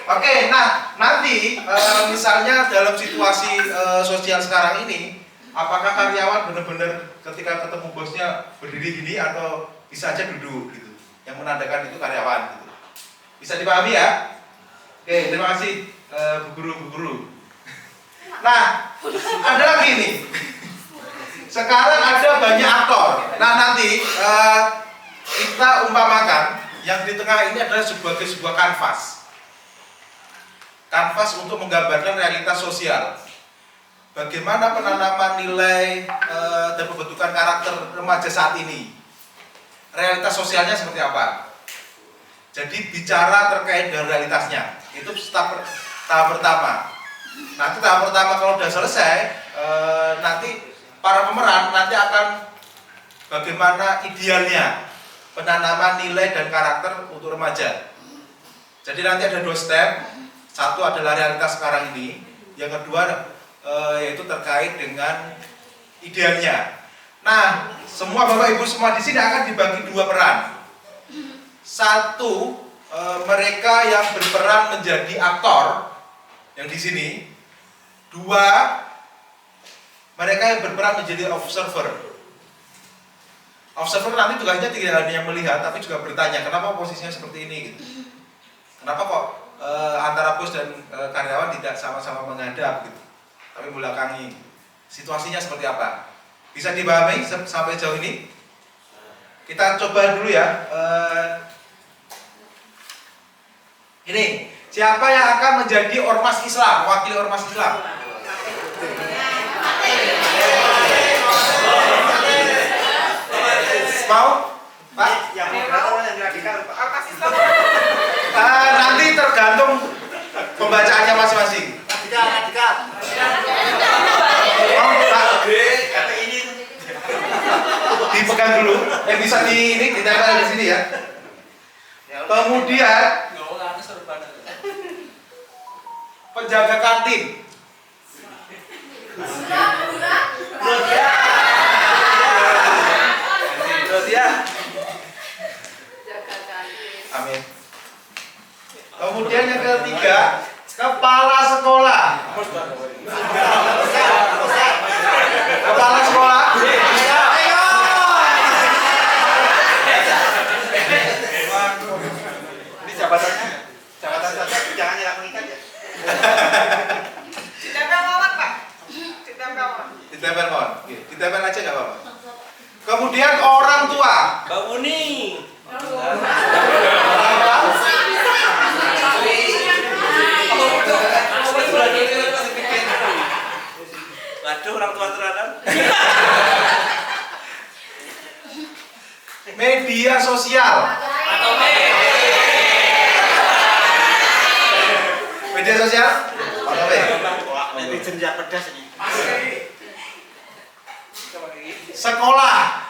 Oke, nah nanti misalnya dalam situasi sosial sekarang ini, apakah karyawan benar-benar ketika ketemu bosnya berdiri gini atau bisa aja duduk gitu? Yang menandakan itu karyawan gitu. Bisa dipahami ya? Oke, terima kasih Bu Guru. Nah, ada lagi nih. Sekarang ada banyak aktor. Nah, nanti kita umpamakan yang di tengah ini adalah sebuah kanvas. Kanvas untuk menggambarkan realitas sosial. Bagaimana penanaman nilai dan pembentukan karakter remaja saat ini. Realitas sosialnya seperti apa? Jadi bicara terkait dengan realitasnya. Itu tahap pertama. Nanti tahap pertama kalau sudah selesai, nanti para pemeran nanti akan bagaimana idealnya penanaman nilai dan karakter untuk remaja. Jadi nanti ada 2 step. Satu adalah realitas sekarang ini, yang kedua yaitu terkait dengan idealnya. Nah, semua Bapak Ibu semua di sini akan dibagi 2 peran. Satu, mereka yang berperan menjadi aktor yang di sini. 2, mereka yang berperan menjadi observer. Observer nanti juga tidak hanya melihat, tapi juga bertanya, kenapa posisinya seperti ini gitu. Kenapa kok antara bos dan karyawan tidak sama-sama menghadap gitu, tapi belakangi. Situasinya seperti apa? Bisa dipahami sampai jauh ini? Kita coba dulu ya. Ini, siapa yang akan menjadi ormas Islam, wakil ormas Islam? Mau? Pak? Yang mau yang radikal, Pak. Ormas Islam. Nanti tergantung pembacaannya masing-masing. Radikal. Mau, Pak? Kata ini Dipegang dulu. Bisa ditempel di sini ya. Kemudian penjaga kantin. Amin. Kemudian yang ketiga, kepala sekolah. Kepala sekolah. ini jabatannya. Jabatan jangan yang mengikat ya. Ditempel lawan, Pak. Ditempel. Ditempel mohon. Ditempel aja nggak apa-apa. Kemudian orang tua. Mbak Uni. Waduh, orang tua terhadap. Media sosial. Media sosial? Netizen yang pedas ini. Sekolah.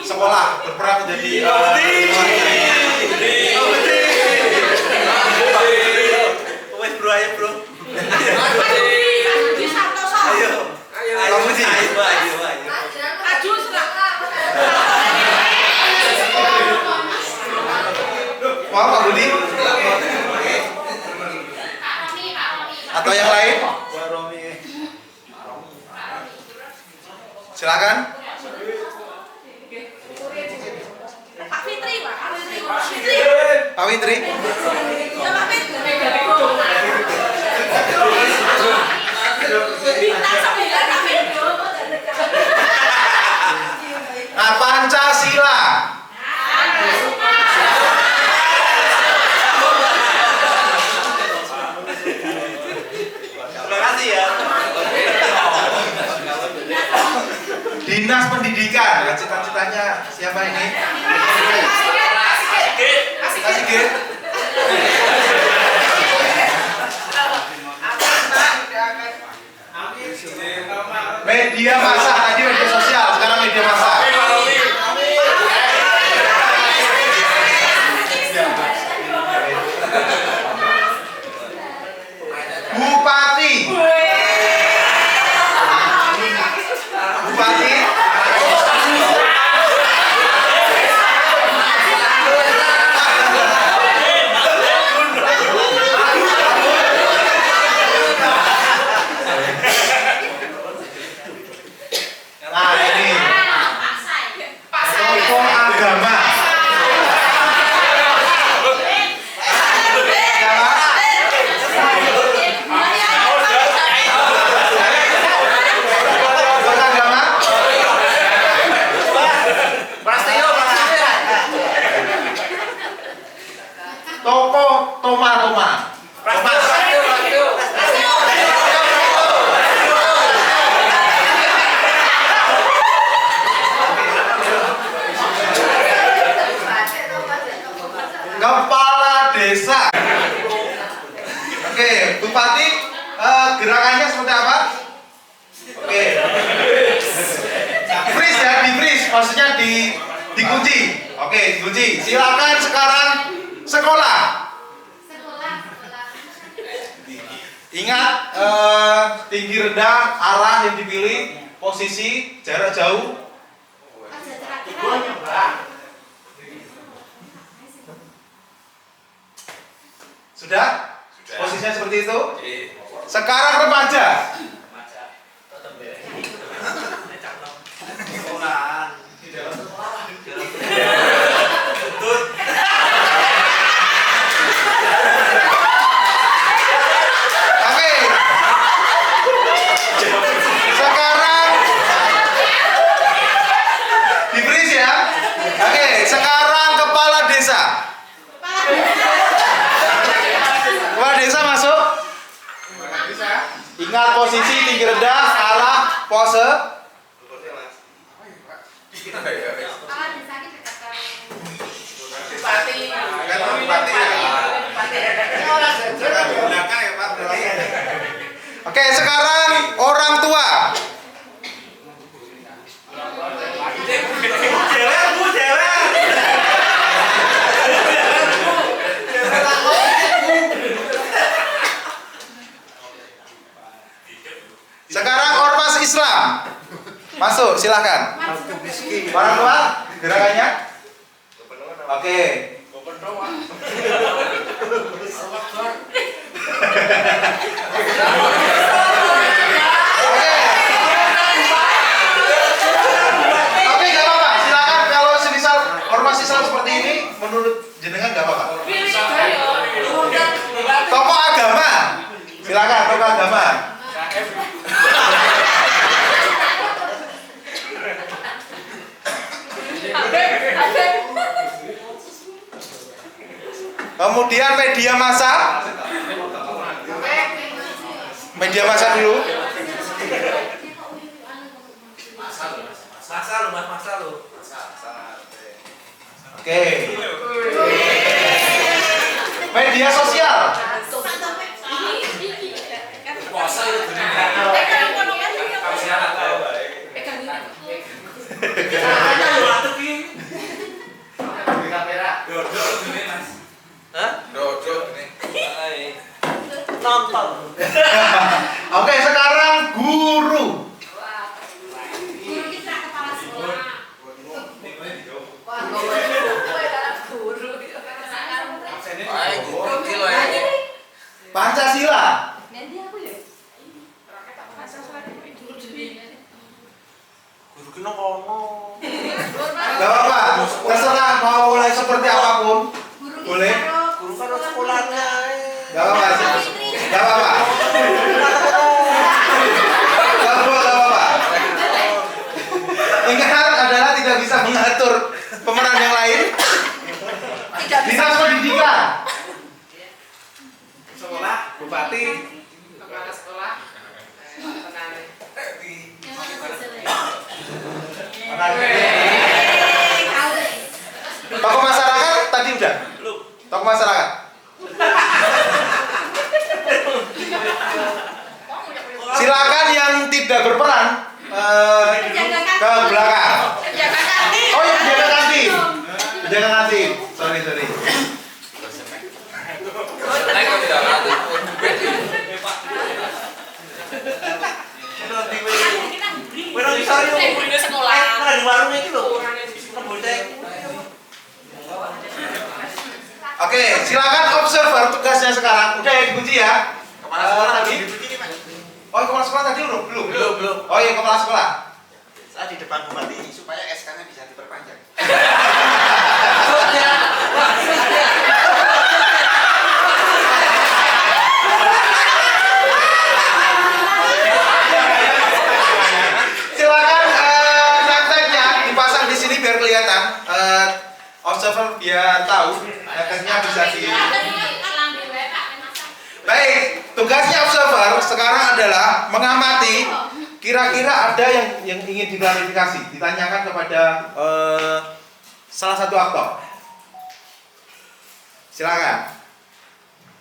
Sekolah berperan menjadi Wes bro, ayo bro. Kamu sih. Ayo. Aju serang. Mau Pak Budi? Atau yang lain? Silakan. Pak Fitri, Pak. Pak Fitri. Ya, Pak Fitri. Bintang 9, Pak Fitri. Nah, Pancasila. Terima kasih ya. Dinas Pendidikan. Cita-citanya siapa ini? Kasih Sigit. media massa, tadi media sosial, sekarang media massa. Bupati. Bupati. Nah ini tokoh agama. Tokoh agama. Tokoh Toma. Kepala desa. Oke, Bupati, gerakannya seperti apa? Oke. Freeze ya, di freeze, maksudnya dikunci. Oke, dikunci. Silakan sekarang sekolah. Ingat, tinggi rendah, arah yang dipilih, posisi, jarak jauh. Sudah? Posisinya seperti itu? Sekarang remaja. Oke. Sekarang di freeze ya. Oke, sekarang kepala desa. Kepala desa masuk. Ingat posisi, tinggi rendah, arah, pose. Oke, sekarang orang tua. Sekarang ormas Islam. Masuk, silakan. Orang tua, gerakannya. Oke. Tapi nggak apa-apa, silakan kalau semisal ormas Islam seperti ini, menurut jenengan nggak apa-apa. Tokoh agama, silakan tokoh agama. Kemudian media massa. Media massa dulu. Oke. Media sosial. Oke, sekarang guru. Pancasila. Gak apa-apa, terserah mau mulai seperti apapun. Boleh. Gak apa-apa. Gak apa-apa. Gak apa-apa. Ingat adalah tidak bisa mengatur pemeran yang lain. Dinas pendidikan. Sekolah, Bupati. kepala sekolah, Tokoh masyarakat tadi udah. Tokoh masyarakat. Silakan yang tidak berperan ke belakang. Penjaga kantin. Oh ya, penjaga kantin. Penjaga kantin. Sorry. Guru sekolah. Oke, silakan observer tugasnya sekarang. Udah ya dikunci ya. Kepala sekolah tadi. Oh, kepala sekolah tadi belum. Oh iya, kepala sekolah. Saya di depan Bupati supaya SK-nya bisa diperpanjang. Silakan nangteknya dipasang di sini biar kelihatan. Observer biar tahu. Nangteknya bisa di. Baik, tugasnya observer sekarang adalah mengamati. Kira-kira ada yang ingin diklarifikasi, ditanyakan kepada salah satu aktor. Silakan.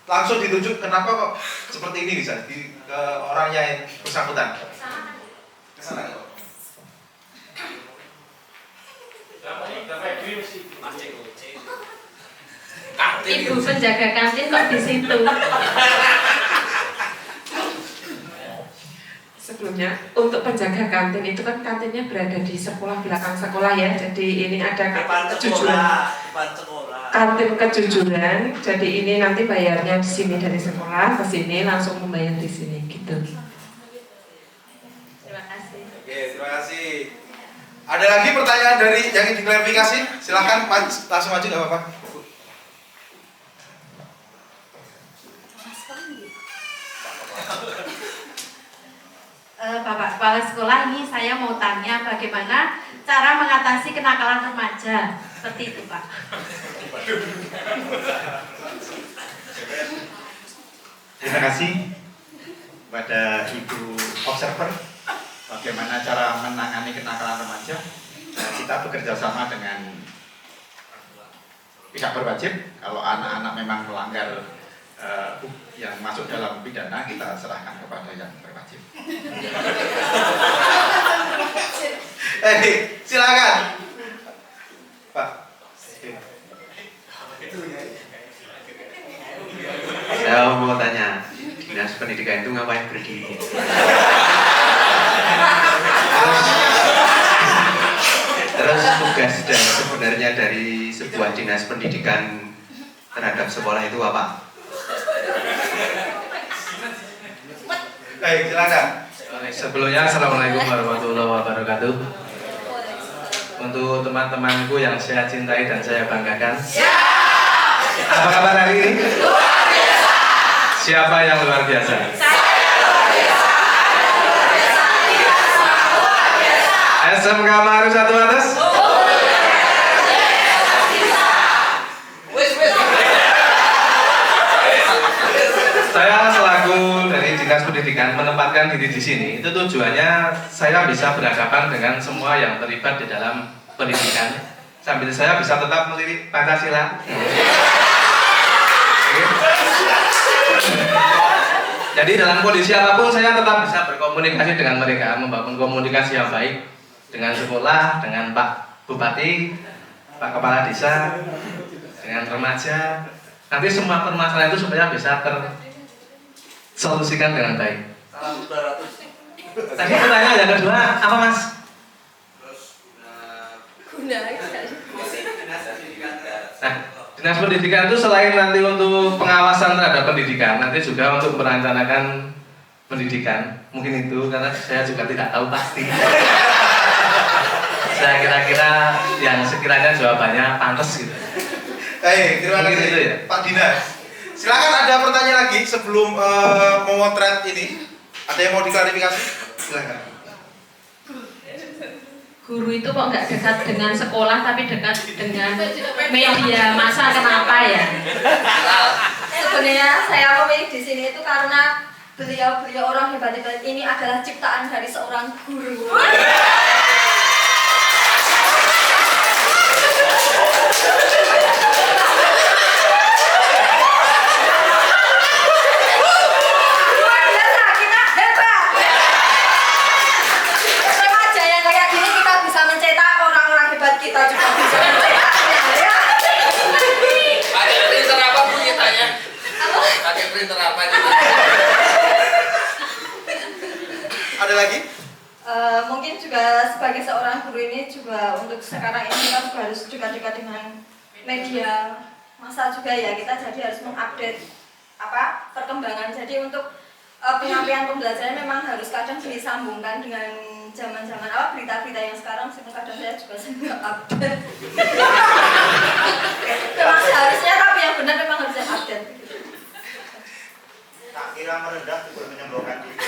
Langsung ditunjuk kenapa kok seperti ini bisa ke orangnya yang bersangkutan. Kesana kok. Ibu penjaga kantin kok di situ? Sebelumnya untuk penjaga kantin itu kan kantinnya berada di sekolah, belakang sekolah ya. Jadi ini ada kejujuran. Kantin kejujuran. Jadi ini nanti bayarnya di sini dari sekolah ke sini langsung membayar di sini gitu. Terima kasih. Oke, terima kasih. Ada lagi pertanyaan dari yang ingin diklarifikasi? Silakan langsung maju nggak apa-apa. Bapak Kepala Sekolah, ini saya mau tanya bagaimana cara mengatasi kenakalan remaja seperti itu, Pak. Terima kasih kepada Ibu Observer. Bagaimana cara menangani kenakalan remaja? Kita bekerja sama dengan pihak berwajib. Kalau anak-anak memang melanggar yang masuk dalam pidana, kita serahkan kepada yang berwajib. Silakan, Pak. Saya mau tanya, dinas pendidikan itu ngapain berdiri? Terus tugas dan sebenarnya dari sebuah dinas pendidikan terhadap sekolah itu apa? Baik, silakan. Sebelumnya Assalamualaikum warahmatullahi wabarakatuh. Untuk teman-temanku yang saya cintai dan saya banggakan. Apa kabar hari ini? Luar biasa. Siapa yang luar biasa? SMK Maru 1 atas. Saya selaku dari Dinas Pendidikan menempatkan diri di sini. Itu tujuannya saya bisa berhadapan dengan semua yang terlibat di dalam pendidikan. Sambil saya bisa tetap melirik Pancasila. Jadi dalam kondisi apapun saya tetap bisa berkomunikasi dengan mereka, membangun komunikasi yang baik dengan sekolah, dengan Pak Bupati, Pak Kepala Desa, dengan remaja. Nanti semua permasalahan itu supaya bisa tersolusikan dengan baik. Tadi pertanyaan yang kedua apa, Mas? Nah, Dinas Pendidikan itu selain nanti untuk pengawasan terhadap pendidikan, nanti juga untuk merencanakan pendidikan. Mungkin itu karena saya juga tidak tahu pasti. Saya kira-kira yang sekiranya jawabannya pantas gitu. Terima kasih itu ya? Pak Dinas. Silakan, ada pertanyaan lagi sebelum memotret ini. Ada yang mau diklarifikasi? Silakan. Guru itu kok nggak dekat dengan sekolah tapi dekat dengan media massa, kenapa ya? Sebenarnya saya memilih di sini itu karena beliau orang hebat-hebat ini adalah ciptaan dari seorang guru. Luar biasa, kita hebat. Ada lagi? Mungkin juga sebagai seorang guru ini juga untuk sekarang ini kita juga harus dekat-dekat dengan media massa juga ya, kita jadi harus mengupdate perkembangan. Jadi untuk penyampaian pembelajaran memang harus kadang disambungkan dengan zaman-zaman berita-berita yang sekarang, meskipun kadang saya juga nggak update. Memang seharusnya, tapi yang benar memang harus update. Tak kira merendah juga menyembuhkan diri.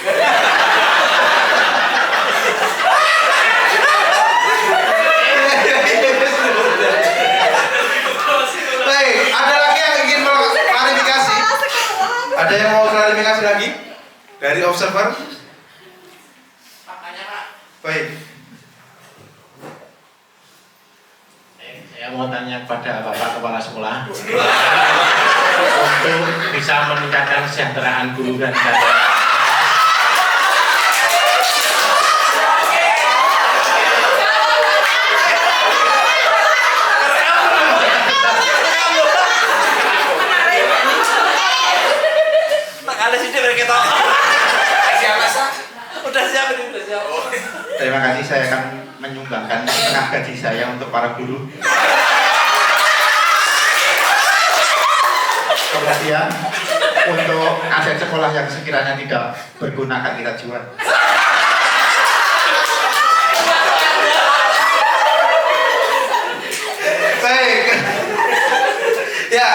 Baik, ada lagi yang ingin klarifikasi? Ada yang mau klarifikasi lagi dari observer? Baik. Saya mau tanya kepada Bapak Kepala Sekolah untuk bisa meningkatkan kesejahteraan guru dan siswa. Terima kasih, saya akan menyumbangkan setengah gaji saya untuk para guru. Kemudian untuk aset sekolah yang sekiranya tidak berguna akan kita jual. Baik. Ya,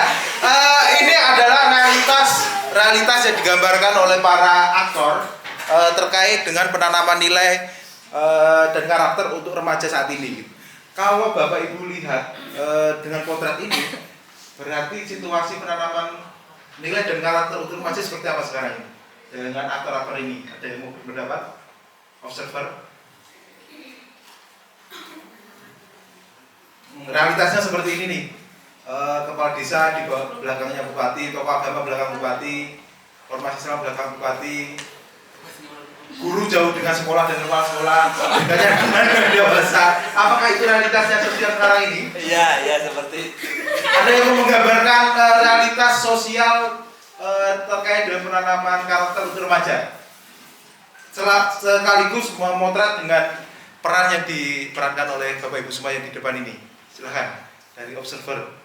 ini adalah realitas yang digambarkan oleh para aktor terkait dengan penanaman nilai dan karakter untuk remaja saat ini. Kalau Bapak Ibu lihat dengan potret ini, berarti situasi penanaman nilai dan karakter untuk remaja seperti apa sekarang ini? Dengan aktor-aktor ini, ada yang mau berpendapat? Observer? Realitasnya seperti ini nih. Kepala desa di belakangnya bupati, tokoh agama belakang bupati, ormas Islam belakang bupati, guru jauh dengan sekolah dan kepala sekolah, bedanya dengan media massa. Apakah itu realitasnya sosial sekarang ini? Iya, seperti. Ada yang menggambarkan realitas sosial terkait dengan penanaman karakter untuk remaja. Sekaligus memotret dengan peran yang diperankan oleh Bapak Ibu semua yang di depan ini. Silahkan dari observer.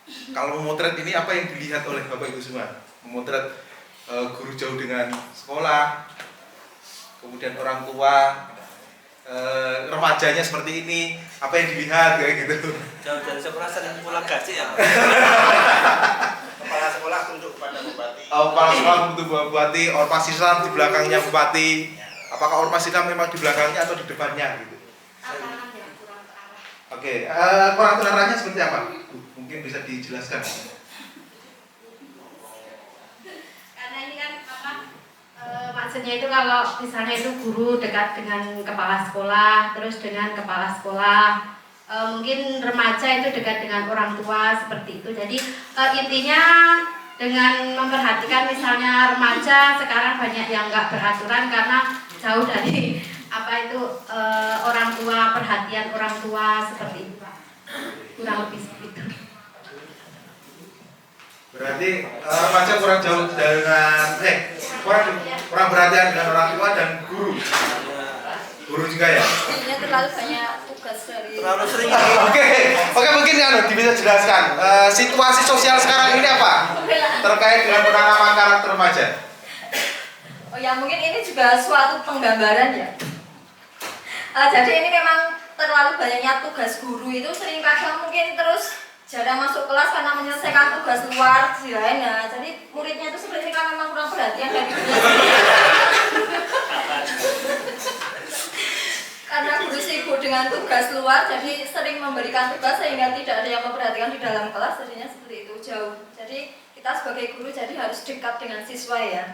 Kalau memotret ini apa yang dilihat oleh Bapak Ibu semua? Memotret guru jauh dengan sekolah, kemudian orang tua, remajanya seperti ini, apa yang dilihat kayak gitu? Jauh dari sekolah sering pulang gaji ya. Kepala sekolah tunduk kepada bupati. Kepala sekolah untuk bupati, ormas Islam di belakangnya bupati. Apakah ormas Islam memang di belakangnya atau di depannya gitu? Oke, kurang terarahnya seperti apa? Mungkin bisa dijelaskan. Karena ini kan maksudnya itu kalau misalnya itu guru dekat dengan kepala sekolah, terus dengan kepala sekolah, mungkin remaja itu dekat dengan orang tua seperti itu. Jadi intinya dengan memperhatikan misalnya remaja sekarang banyak yang nggak beraturan karena jauh dari orang tua, perhatian orang tua seperti itu, kurang lebih seperti itu. Berarti remaja kurang jauh dengan kurang perhatian dengan orang tua dan guru juga ya. Ini terlalu banyak tugas dari. Terlalu sering. Oke, mungkin bisa jelaskan situasi sosial sekarang ini apa terkait dengan penanaman karakter remaja. Oh ya, mungkin ini juga suatu penggambaran ya. Jadi ini memang terlalu banyaknya tugas guru itu sering kadang mungkin terus jarang masuk kelas karena menyelesaikan tugas luar di lain. Nah, jadi muridnya itu sebenarnya kan memang kurang perhatian dari guru. Karena guru sibuk dengan tugas luar, jadi sering memberikan tugas sehingga tidak ada yang memperhatikan di dalam kelas, jadinya seperti itu jauh. Jadi kita sebagai guru jadi harus dekat dengan siswa ya.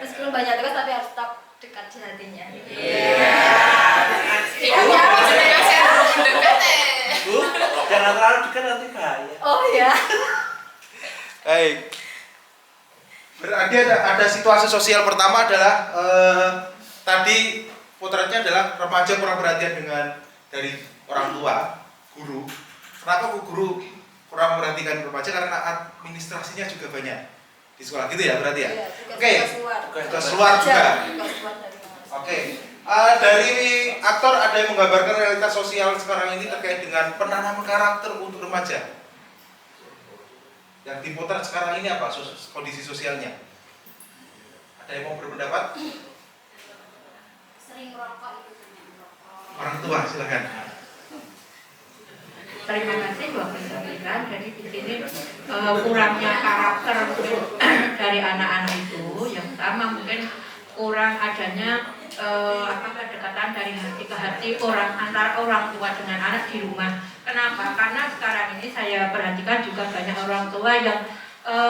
Meskipun banyak tugas tapi harus tetap dekat di hatinya. Jangan terlalu dekat nanti bahaya. Oh ya. Baik. Berarti ada situasi sosial pertama adalah tadi potretnya adalah remaja kurang perhatian dari orang tua, guru. Kenapa guru kurang memperhatikan remaja? Karena administrasinya juga banyak. di sekolah gitu ya berarti ya. Iya, Oke. Tugas luar juga. Oke. Dari aktor ada yang menggambarkan realitas sosial sekarang ini terkait dengan penanaman karakter untuk remaja. Yang dipotret sekarang ini apa kondisi sosialnya? Ada yang mau berpendapat? Sering merokok itu banyak merokok. Orang tua silakan. Terima kasih Bapak sampaikan. Jadi di sini kurangnya karakter dari anak-anak itu, yang pertama mungkin kurang adanya kedekatan dari hati ke hati antara orang tua dengan anak di rumah. Kenapa? Karena sekarang ini saya perhatikan juga banyak orang tua yang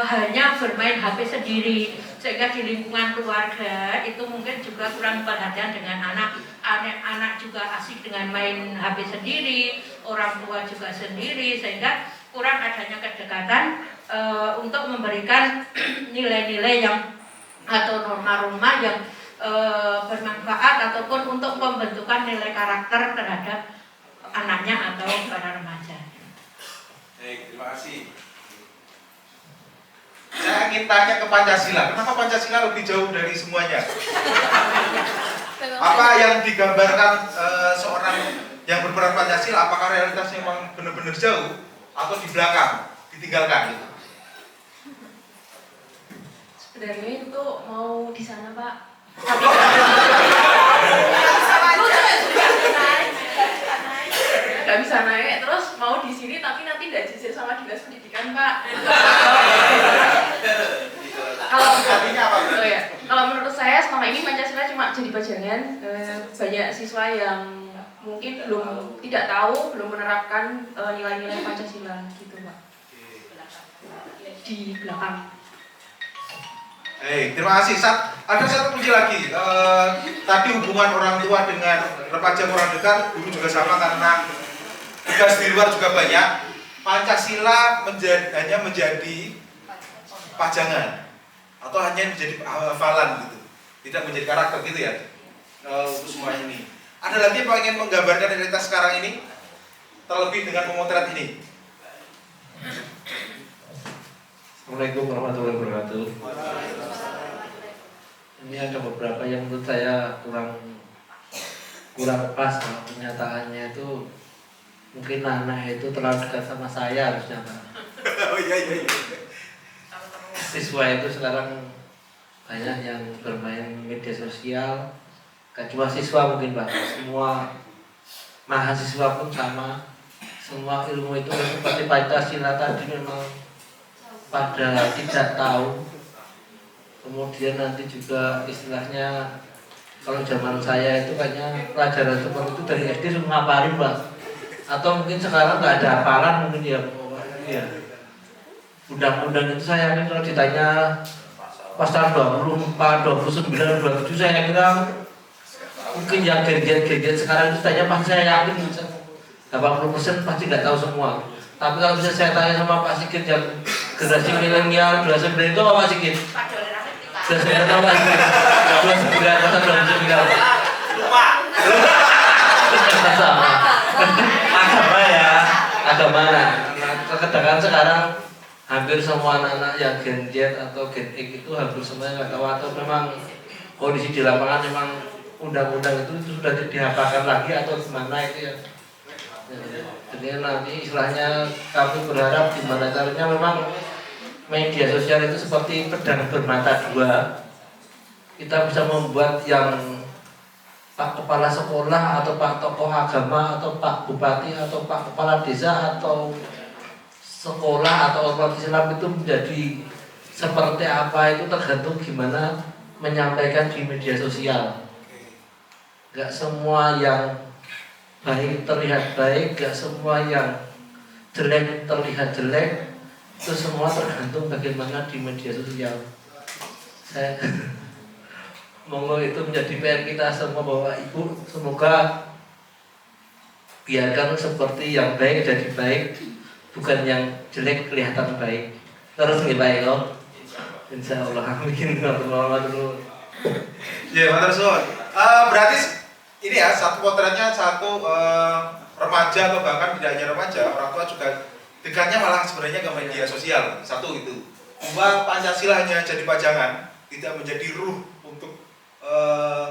hanya bermain HP sendiri, sehingga di lingkungan keluarga itu mungkin juga kurang perhatian dengan anak juga asik dengan main HP sendiri, orang tua juga sendiri, sehingga kurang adanya kedekatan untuk memberikan nilai-nilai yang atau norma-norma yang bermanfaat ataupun untuk pembentukan nilai karakter terhadap anaknya atau para remaja. Baik, terima kasih. Saya ingin tanya ke Pancasila. Kenapa Pancasila lebih jauh dari semuanya? Apa yang digambarkan seorang yang berperan Pancasila? Apakah realitasnya memang benar-benar jauh atau di belakang, ditinggalkan gitu? Sebenarnya itu mau di sana Pak. Nggak bisa naik, terus mau di sini tapi nanti nggak jujur sama dinas pendidikan Pak. Kalau menurut saya selama ini Pancasila cuma jadi pajangan. Banyak siswa yang mungkin tidak tahu, belum menerapkan nilai-nilai Pancasila gitu Pak. Di belakang. Terima kasih. Ada satu kunci lagi. Tadi hubungan orang tua dengan remaja kurang dekat, dulu juga sama karena tugas di luar juga banyak. Pancasila hanya menjadi pajangan atau hanya menjadi hafalan gitu, tidak menjadi karakter gitu ya untuk semua ini. Ada lagi yang ingin menggambarkan realitas sekarang ini, terlebih dengan memotret ini. Assalamualaikum warahmatullahi wabarakatuh. Ini ada beberapa yang menurut saya kurang pas. Kenyataannya itu mungkin anak itu terlalu dekat sama saya harusnya Pak. Oh iya. Siswa itu sekarang banyak yang bermain media sosial. Gak cuma siswa mungkin Pak, semua mahasiswa pun sama. Semua ilmu itu seperti Pancasila tadi memang pada tidak tahu. Kemudian nanti juga istilahnya kalau zaman saya itu kayaknya pelajaran seperti itu dari SD sudah ngapalin Pak. Atau mungkin sekarang nggak ada hafalan mungkin ya. Undang-undang itu saya yakin kalau ditanya pasal 24, 29, 27 saya kira mungkin yang gen-gen sekarang itu tanya pasti saya yakin 80% pasti nggak tahu semua. Tapi kalau bisa saya tanya sama Pak Sigit yang generasi milenial 29 itu apa Pak Sigit? 29 apa Pak Sigit? 29 pasal 29. Lupa. Agama ya, agama. Kedatangan sekarang hampir semua anak-anak yang Gen Z atau Gen X itu hampir semuanya nggak tahu, atau memang kondisi di lapangan memang undang-undang itu sudah dihafalkan lagi atau gimana itu ya. Jadi nanti istilahnya kami berharap gimana caranya memang media sosial itu seperti pedang bermata dua. Kita bisa membuat yang Pak Kepala Sekolah atau Pak Tokoh Agama atau Pak Bupati atau Pak Kepala Desa atau sekolah atau ormas Islam itu menjadi seperti apa itu tergantung gimana menyampaikan di media sosial. Gak semua yang baik terlihat baik, gak semua yang jelek terlihat jelek. Itu semua tergantung bagaimana di media sosial. Saya monggo itu menjadi PR kita semua Bapak Ibu. Semoga biarkan seperti yang baik jadi baik, bukan yang jelek kelihatan baik. Terus nih baik loh. Insya Allah. Amin. Ya, matur suwun. Berarti ini ya satu potretnya satu remaja atau bahkan tidak hanya remaja, orang tua juga dekatnya malah sebenarnya ke media sosial. Satu itu. bahwa Pancasila hanya jadi pajangan, tidak menjadi ruh untuk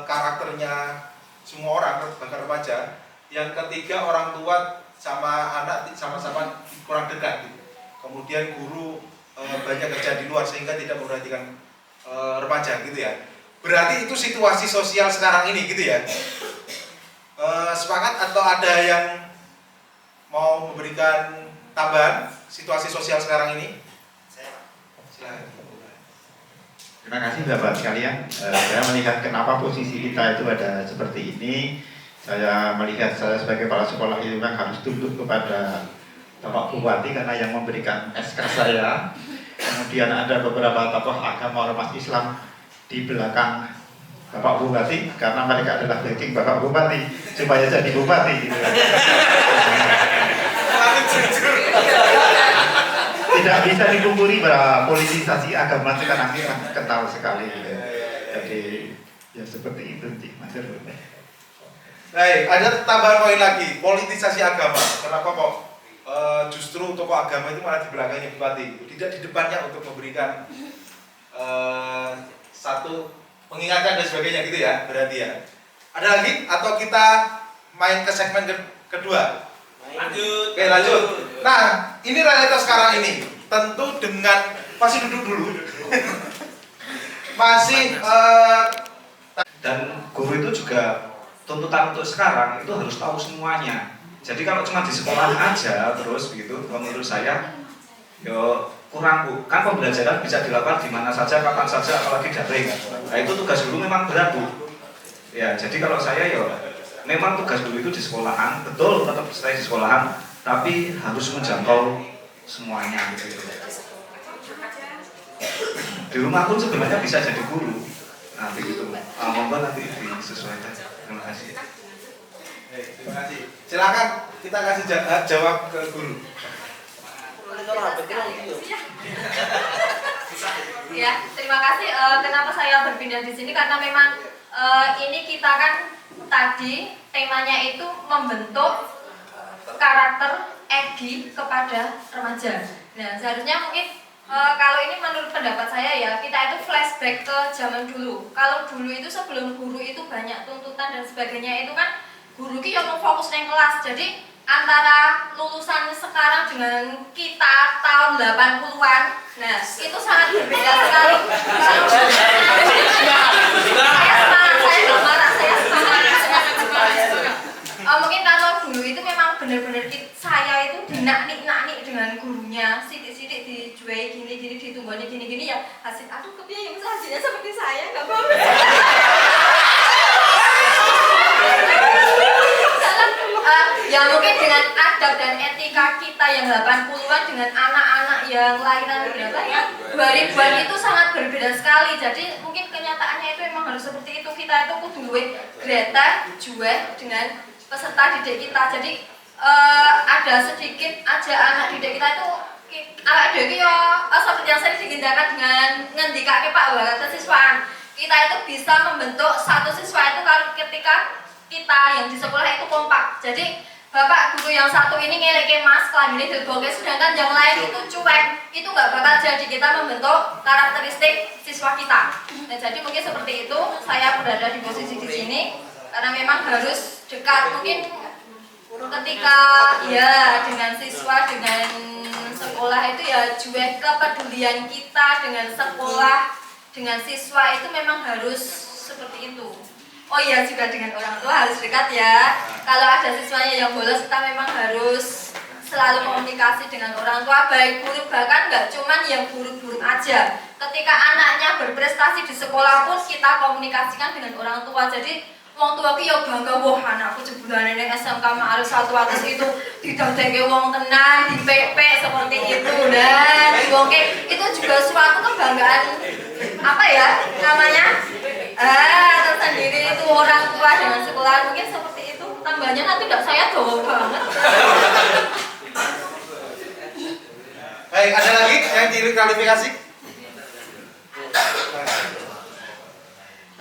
karakternya semua orang, bahkan remaja. Yang ketiga, orang tua sama anak sama-sama kurang dekat gitu. Kemudian guru banyak kerja di luar sehingga tidak memperhatikan remaja gitu ya. Berarti itu situasi sosial sekarang ini gitu ya. Sepakat atau ada yang mau memberikan tambahan situasi sosial sekarang ini? Silakan. Terima kasih Bapak sekalian. Saya melihat kenapa posisi kita itu ada seperti ini. Saya melihat saya sebagai kepala sekolah itu kan harus tunduk kepada Bapak Bupati karena yang memberikan SK saya. Kemudian ada beberapa tokoh agama ormas Islam di belakang Bapak Bupati karena mereka adalah backing Bapak Bupati supaya jadi bupati gitu kan. Tidak bisa dipungkiri bahwa politisasi agama sekarang ini kental sekali gitu. Jadi ya seperti itu sih Mas Herman. Baik, ada tambahan poin lagi, politisasi agama. Kenapa kok justru tokoh agama itu malah di belakangnya bupati, tidak di depannya untuk memberikan satu pengingatkan dan sebagainya gitu ya, berarti ya. Ada lagi atau kita main ke segmen kedua? Lanjut. Oke, lanjut. Nah, ini realitas sekarang ini. Tentu dengan masih duduk dulu. Masih dan guru itu juga tuntutan untuk sekarang itu harus tahu semuanya. Jadi kalau cuma di sekolah aja terus begitu, menurut saya yo kurang Bu. Kan pembelajaran bisa dilakukan di mana saja, kapan saja, apalagi daring. Nah itu tugas guru memang berat Bu. Ya jadi kalau saya yo memang tugas guru itu di sekolahan, betul tetap saya di sekolahan, tapi harus menjangkau semuanya gitu. Di rumah pun sebenarnya bisa jadi guru. Nah begitu. Monggo nanti disesuaikan. Terima kasih. Terima kasih. Silakan kita kasih jawab ke guru. Ya, terima kasih. Kenapa saya berpindah di sini karena memang ini kita kan tadi temanya itu membentuk karakter Edi kepada remaja. Nah, seharusnya mungkin kalau ini menurut pendapat saya ya, kita itu flashback ke zaman dulu. Kalau dulu itu sebelum guru itu banyak tuntutan dan sebagainya itu kan guru ki yang fokus nang kelas. Jadi antara lulusan sekarang dengan kita tahun 80-an, nah itu sangat berbeda sekali. Saya semangat, saya nggak marah, saya semangat. Mungkin kalau dulu itu memang benar-benar saya itu dinak-nik dengan gurunya, sidik-sidik dijuai gini-gini, ditunggoni gini-gini ya hasil, aduh kepiye yang hasilnya seperti saya, nggak mau. Ya mungkin dengan adab dan etika kita yang 80-an dengan anak-anak yang lahiran berapa ya 2000-an itu sangat berbeda sekali. Jadi mungkin kenyataannya itu memang harus seperti itu. Kita itu kudu luwih Greta juwe dengan peserta didik kita. Jadi ada sedikit aja anak didik kita itu awak dhewe yo seperti yang saya digendangkan dengan ngendikake Pak Wala kesiswaan. Kita itu bisa membentuk satu siswa itu kalau ketika kita yang di sekolah itu kompak. Jadi Bapak guru yang satu ini ngeleke mas, kelambine diboke, sedangkan yang lain itu cuek. Itu nggak bakal jadi kita membentuk karakteristik siswa kita. Nah, jadi mungkin seperti itu saya berada di posisi di sini karena memang harus dekat. Mungkin ketika ya dengan siswa dengan sekolah itu ya juek kepedulian kita dengan sekolah dengan siswa itu memang harus seperti itu. Oh iya, juga dengan orang tua harus dekat ya. Kalau ada siswanya yang bolos, kita memang harus selalu komunikasi dengan orang tua, baik guru, bahkan nggak cuman yang buruk-buruk aja. Ketika anaknya berprestasi di sekolah pun kita komunikasikan dengan orang tua. Jadi wong tua ki yo bangga, wah anakku jebulane ning SMK Ma'arif 100 itu didadeke wong tenan, dipepek seperti itu dan dibongke. Itu juga suatu kebanggaan apa ya namanya? Tersendiri itu orang tua dengan sekolah mungkin seperti itu. Tambahnya nanti enggak saya doa banget. Baik, ada lagi yang diklarifikasi?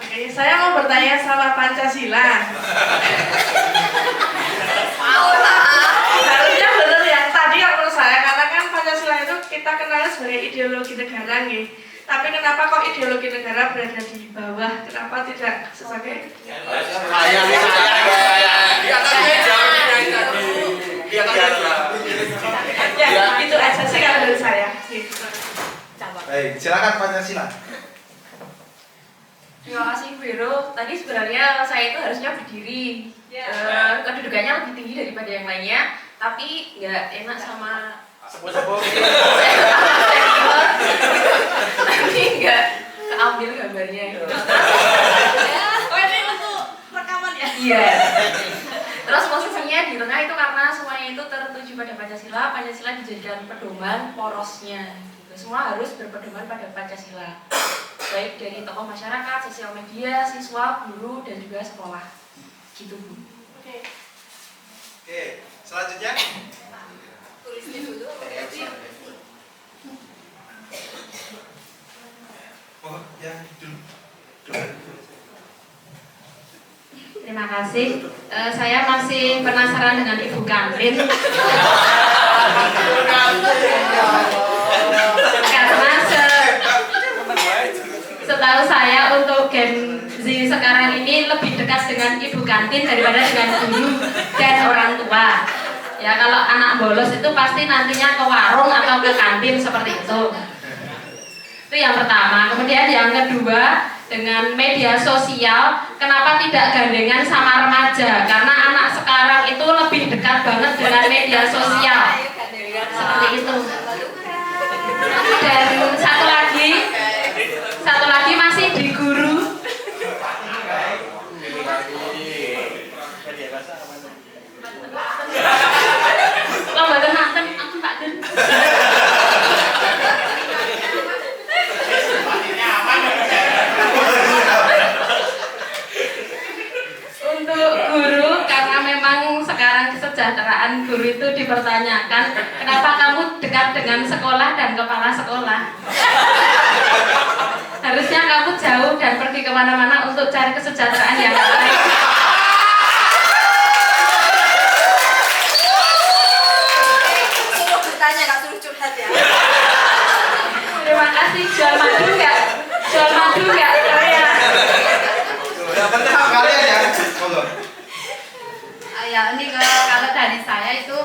Oke, saya mau bertanya soal Pancasila. Harusnya benar ya. Tadi yang menurut saya, karena kan Pancasila itu kita kenal sebagai ideologi negara nih. Tapi kenapa kok ideologi negara berada di bawah? Kenapa tidak sebagai Ya, itu aja sih kalau dari saya. Baik, silakan Pancasila. Terima kasih Bu Hero. Tadi sebenarnya saya itu harusnya berdiri. Kedudukannya lebih tinggi daripada yang lainnya, tapi nggak enak sama nanti nggak keambil gambarnya gitu. Oh ini untuk rekaman ya? Iya. Terus posisinya di tengah itu karena semuanya itu tertuju pada Pancasila. Pancasila dijadikan pedoman porosnya. Gitu. Semua harus berpedoman pada Pancasila. Baik dari tokoh masyarakat, sosial media, siswa, guru, dan juga sekolah. Gitu Bu. Oke, selanjutnya. Tulisnya dulu. Oh, ya, dulu. Terima kasih. Saya masih penasaran dengan Ibu Kantin. Karena setahu saya untuk Gen Z sekarang ini lebih dekat dengan Ibu Kantin daripada dengan guru dan orang tua. Ya kalau anak bolos itu pasti nantinya ke warung atau ke kantin seperti itu. Itu yang pertama. Kemudian yang kedua, dengan media sosial, kenapa tidak gandengan sama remaja? Karena anak sekarang itu lebih dekat banget dengan media sosial. Seperti itu. Dan satu lagi masih di guru. Lomba tenakan aku Pak Den. Untuk guru, karena memang sekarang kesejahteraan guru itu dipertanyakan, kenapa kamu dekat dengan sekolah dan kepala sekolah? Harusnya kamu jauh dan pergi kemana-mana untuk cari kesejahteraan yang lain. Bertanya, gak suruh curhat ya. Terima kasih. Jual madu nggak? Jual madu nggak? Saya. Yang penting kalian ya. Ya ini kalau dari saya itu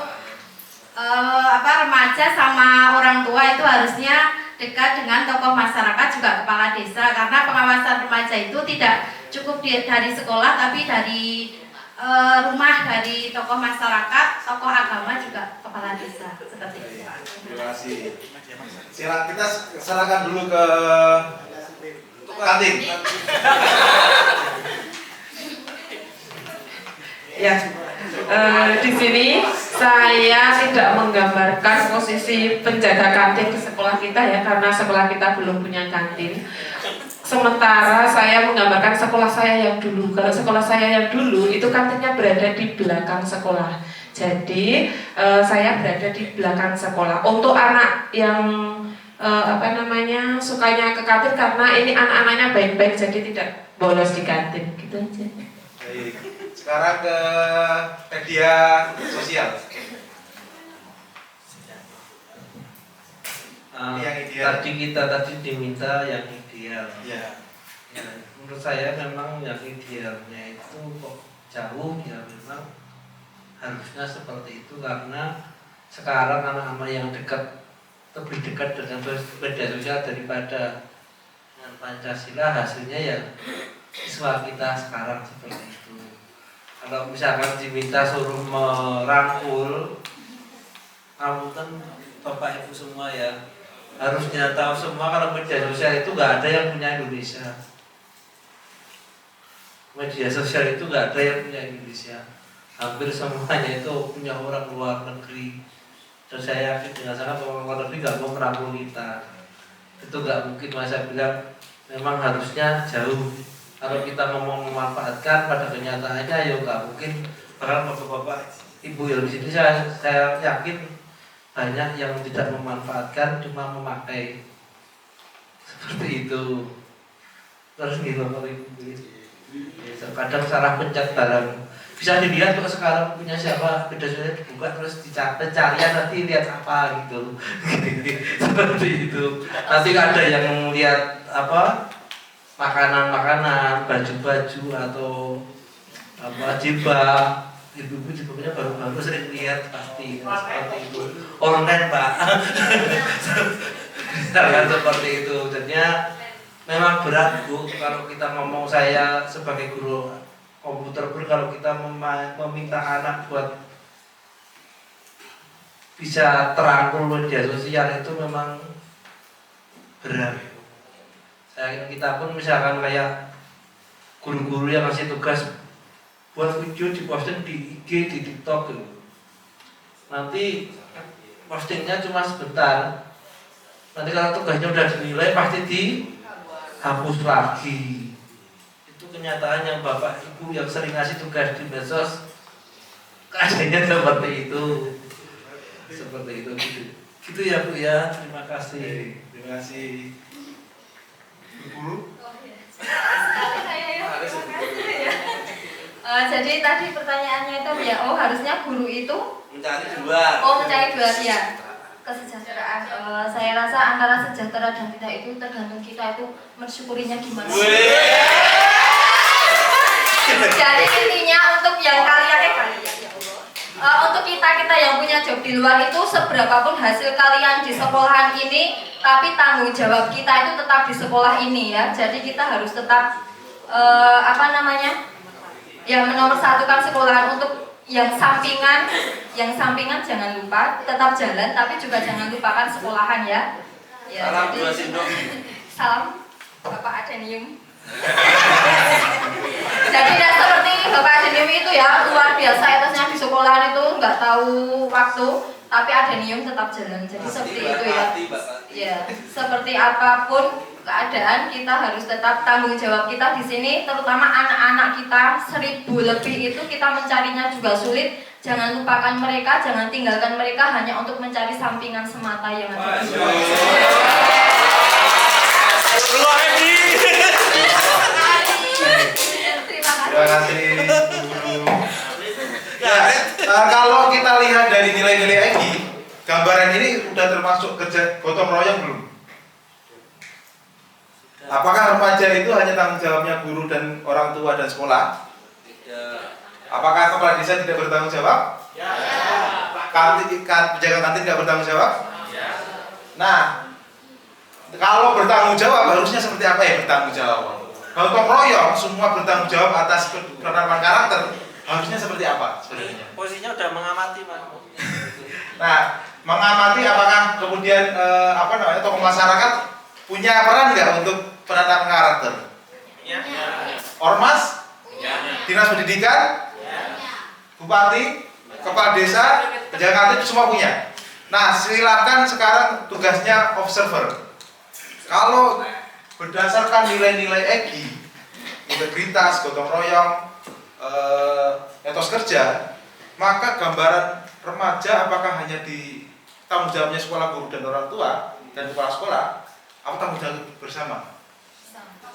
remaja sama orang tua itu harusnya dekat dengan tokoh masyarakat juga kepala desa, karena pengawasan remaja itu tidak cukup dari sekolah tapi dari rumah, dari tokoh masyarakat, tokoh agama juga kepala desa seperti itu. Terima kasih. Kita serahkan dulu ke kantin. Ya, di sini saya tidak menggambarkan posisi penjaga kantin di sekolah kita ya, karena sekolah kita belum punya kantin. Sementara saya menggambarkan sekolah saya yang dulu. Kalau sekolah saya yang dulu itu kantinnya berada di belakang sekolah. Jadi saya berada di belakang sekolah. Untuk anak yang sukanya ke kantin karena ini anak-anaknya baik-baik, jadi tidak bolos di kantin. Gitu aja. Baik. Sekarang ke media sosial. Yang ideal. Tadi kita diminta yang ideal. Ya. Ya, menurut saya memang yang idealnya itu kok jauh ya, memang harusnya seperti itu, karena sekarang anak-anak yang lebih dekat dengan media sosial daripada dengan Pancasila, hasilnya ya siswa kita sekarang seperti itu. Kalau misalkan diminta suruh merangkul, kan Bapak Ibu semua ya harusnya tahu semua kalau media sosial itu nggak ada yang punya Indonesia. Media sosial itu nggak ada yang punya Indonesia. Hampir semuanya itu punya orang luar negeri. Dan saya yakin dengan sangat orang luar negeri nggak mau merangkul kita. Itu nggak mungkin. Saya bilang memang harusnya jauh. Kalau kita ngomong memanfaatkan, pada kenyataannya ya nggak mungkin. Bahkan bapak-bapak, ibu yang di sini saya yakin banyak yang tidak memanfaatkan, cuma memakai seperti itu. Terus gitu, kadang salah pencet barang bisa dilihat kok sekarang punya siapa, beda-beda dibuka terus pencarian nanti lihat apa gitu. Seperti itu. Nanti ada yang lihat apa makanan-makanan, baju-baju atau apa jilbab. Ibu-ibu jilbabnya baru-baru sering lihat pasti seperti itu. Online Pak. Misalkan seperti itu. Jadinya memang berat Bu kalau kita ngomong, saya sebagai guru komputer pun kalau kita meminta anak buat bisa terangkul media sosial itu memang berat. Kita pun misalkan kayak guru-guru yang ngasih tugas buat video diposting di IG, di TikTok gitu. Nanti postingnya cuma sebentar. Nanti kalau tugasnya udah dinilai pasti dihapus lagi. Itu kenyataan yang Bapak Ibu yang sering ngasih tugas di medsos keadaannya seperti itu. Seperti itu gitu ya Bu ya. Terima kasih. Terima kasih. Guru. Jadi tadi pertanyaannya itu ya, harusnya guru itu mencari dua. Mencari dua ya. Kesejahteraan. Saya rasa antara sejahtera dan tidak itu tergantung kita itu mensyukurinya gimana. Jadi intinya untuk yang untuk kita yang punya job di luar itu seberapapun hasil kalian di sekolahan ini, tapi tanggung jawab kita itu tetap di sekolah ini ya. Jadi kita harus tetap ya menomorsatukan sekolahan. Untuk yang sampingan jangan lupa tetap jalan, tapi juga jangan lupakan sekolahan ya. Salam dua sindok. Salam Bapak Adenium. Jadi tidak seperti Bapak Adenium itu ya, luar biasa etasnya di sekolahan itu nggak tahu waktu, tapi Adenium tetap jalan. Jadi seperti itu ya. Ya, seperti apapun keadaan kita harus tetap tanggung jawab kita di sini, terutama anak-anak kita 1000 lebih itu kita mencarinya juga sulit. Jangan lupakan mereka, jangan tinggalkan mereka hanya untuk mencari sampingan semata yang ada di luar. Terima kasih guru. Ya, kalau kita lihat dari nilai-nilai EGI, gambaran ini sudah termasuk kerja gotong royong belum? Apakah remaja itu hanya tanggung jawabnya guru dan orang tua dan sekolah? Apakah kepala desa tidak bertanggung jawab? Ya. Penjaga kantin tidak bertanggung jawab? Ya. Nah, kalau bertanggung jawab harusnya seperti apa ya bertanggung jawab? Gotong royong semua bertanggung jawab atas penanaman karakter, harusnya seperti apa sebenarnya? Posisinya udah mengamati Pak. Nah, mengamati apakah kemudian tokoh masyarakat punya peran nggak untuk penanaman karakter? Ya. Ormas? Ya. Dinas pendidikan? Ya. Bupati? Kepala desa? Penjaga kantin semua punya. Nah, silakan sekarang tugasnya observer. Kalau berdasarkan nilai-nilai EGI, integritas, gotong royong, etos kerja, maka gambaran remaja apakah hanya di tanggung jawabnya sekolah, guru dan orang tua dan kepala sekolah, apa tanggung jawab bersama?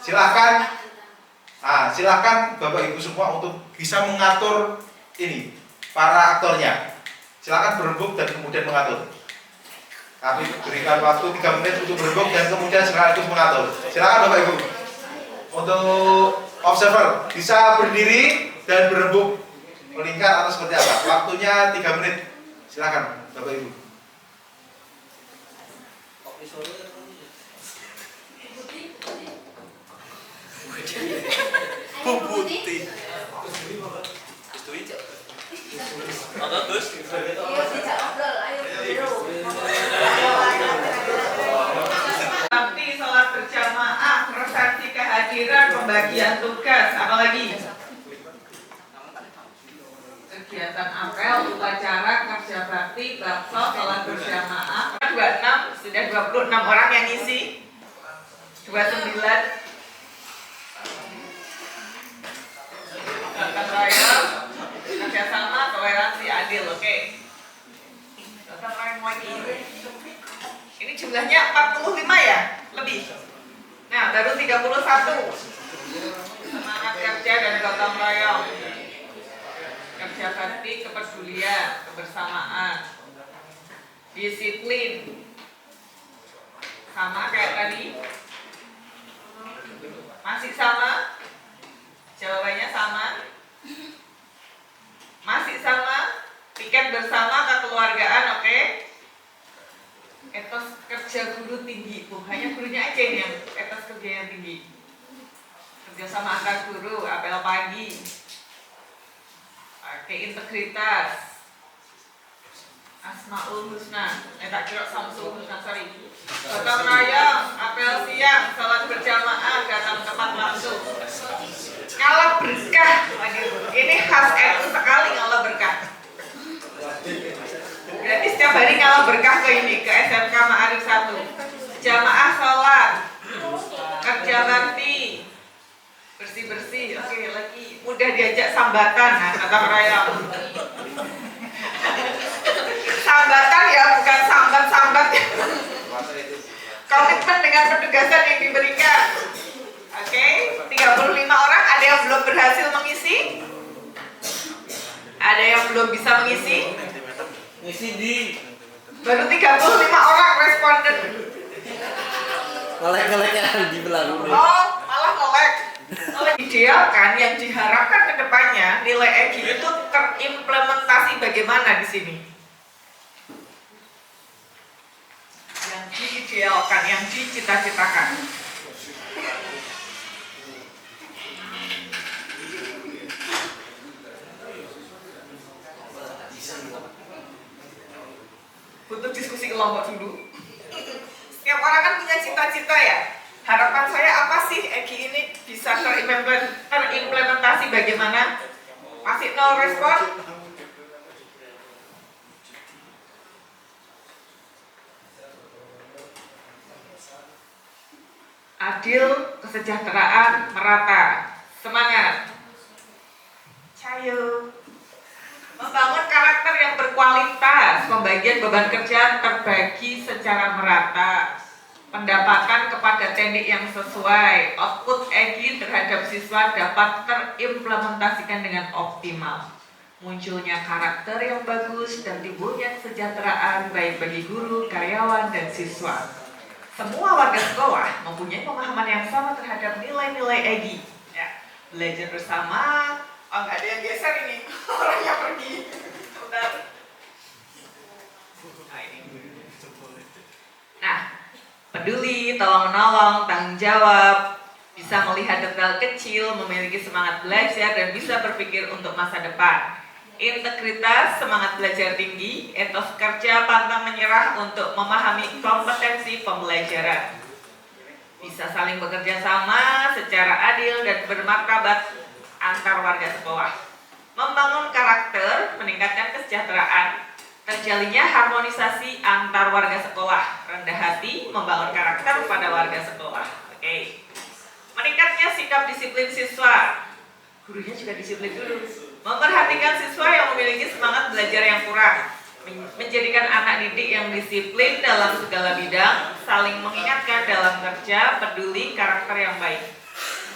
Silakan Bapak Ibu semua untuk bisa mengatur ini para aktornya. Silakan berembuk dan kemudian mengatur. Kami berikan waktu 3 menit untuk berembuk dan kemudian sekaligus mengatur. Silakan Bapak Ibu. Untuk observer bisa berdiri dan berembuk melingkar atau seperti apa? Waktunya 3 menit. Silakan Bapak Ibu. Bubuti. Tapi sholat berjamaah, resepsi kehadiran, pembagian tugas, apalagi kegiatan apel, upacara, kerja bakti, bakso, sholat berjamaah. 26 sudah 26 orang yang ngisi. 29 gotong royong, kerjasama, toleransi, adil, oke. Gotong royong lagi. Ini jumlahnya 45 ya? Lebih. Nah, baru 31. Semangat kerja dan gotong royong. kepedulian, kebersamaan, disiplin. Sama kayak tadi? Masih sama? Jawabannya sama? Masih sama? Tiket bersama kekeluargaan, oke? Etos kerja guru tinggi, hanya gurunya aja ini yang etos kerjanya tinggi. Kerja sama antar guru, apel pagi, pakai integritas, Asmaul Husna, tak kira Samsul Husna, sorry. Gotong royong, apel siang, sholat berjamaah, datang tepat waktu. Ngalah berkah, ini khas NU sekali ngalah berkah. Berarti setiap hari ngalah berkah ke ini, ke SMK Ma'arif 1. Jamaah sholat, kerja bakti, bersih-bersih, oke lagi. Mudah diajak sambatan, nah kata royong. Sambatan ya, bukan sambat-sambat. Komitmen dengan penugasan yang diberikan. Oke, 35 orang, ada yang belum berhasil mengisi? Ada yang belum bisa mengisi? Ngisi di. Baru 35 orang responden. Ngelek-ngeleknya di belakang. Oh, malah ngelek. Ideal kan, yang diharapkan ke depannya nilai EGI itu terimplementasi bagaimana di sini? Yang diidealkan, yang dicita-citakan. Butuh diskusi kelompok dulu. Setiap orang kan punya cita-cita ya. Harapan saya apa sih EGI ini bisa terimplementasi bagaimana? Masih 0 respon? Adil, kesejahteraan, merata. Semangat. Cayo. Membangun karakter yang berkualitas, pembagian beban kerja terbagi secara merata, pendapatan kepada teknik yang sesuai, output EGI terhadap siswa dapat terimplementasikan dengan optimal. Munculnya karakter yang bagus dan timbulnya kesejahteraan baik bagi guru, karyawan, dan siswa. Semua warga sekolah mempunyai pemahaman yang sama terhadap nilai-nilai EGI. Ya, belajar bersama. Oh, nggak ada yang geser ini. Orangnya pergi. Bentar. Nah, peduli, tolong menolong, tanggung jawab, bisa melihat detail kecil, memiliki semangat belajar, dan bisa berpikir untuk masa depan. Integritas, semangat belajar tinggi, etos kerja, pantang menyerah untuk memahami kompetensi pembelajaran. Bisa saling bekerja sama secara adil dan bermartabat antar warga sekolah. Membangun karakter, meningkatkan kesejahteraan, terjalinnya harmonisasi antar warga sekolah. Rendah hati, membangun karakter pada warga sekolah. Oke. Meningkatnya sikap disiplin siswa. Gurunya juga disiplin dulu. Memperhatikan siswa yang memiliki semangat belajar yang kurang. Menjadikan anak didik yang disiplin dalam segala bidang, saling mengingatkan dalam kerja, peduli, karakter yang baik.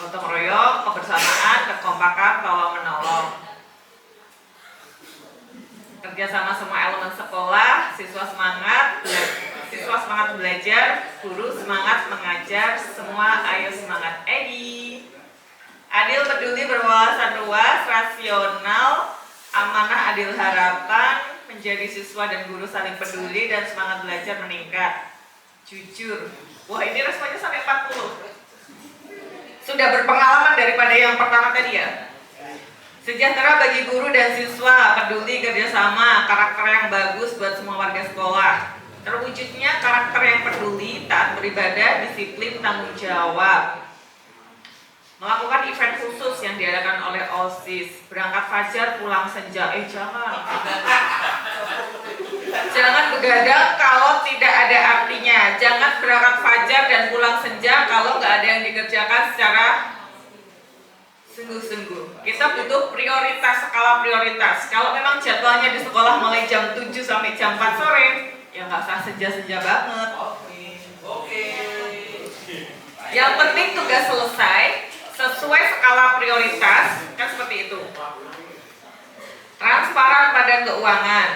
Gotong royong, kebersamaan, kekompakan, tolong menolong. Kerjasama semua elemen sekolah, siswa semangat belajar, guru semangat mengajar, semua ayo semangat EGI. Adil, peduli, berwawasan luas, rasional, amanah, adil, harapan, menjadi siswa dan guru saling peduli dan semangat belajar meningkat. Jujur. Wah, ini responnya sampai 40. Sudah berpengalaman daripada yang pertama tadi ya. Sejahtera bagi guru dan siswa, peduli, kerjasama, karakter yang bagus buat semua warga sekolah. Terwujudnya karakter yang peduli, taat beribadah, disiplin, tanggung jawab. Melakukan event khusus yang diadakan oleh OSIS, berangkat fajar, pulang senja. Jangan begadang kalau tidak ada artinya. Jangan berangkat fajar dan pulang senja kalau nggak ada yang dikerjakan secara sungguh-sungguh. Kita butuh prioritas, skala prioritas. Kalau memang jadwalnya di sekolah mulai jam 7 sampai jam 4 sore, ya nggak usah senja-senja banget. Oke. Yang penting tugas selesai sesuai skala prioritas, kan seperti itu. Transparan pada keuangan.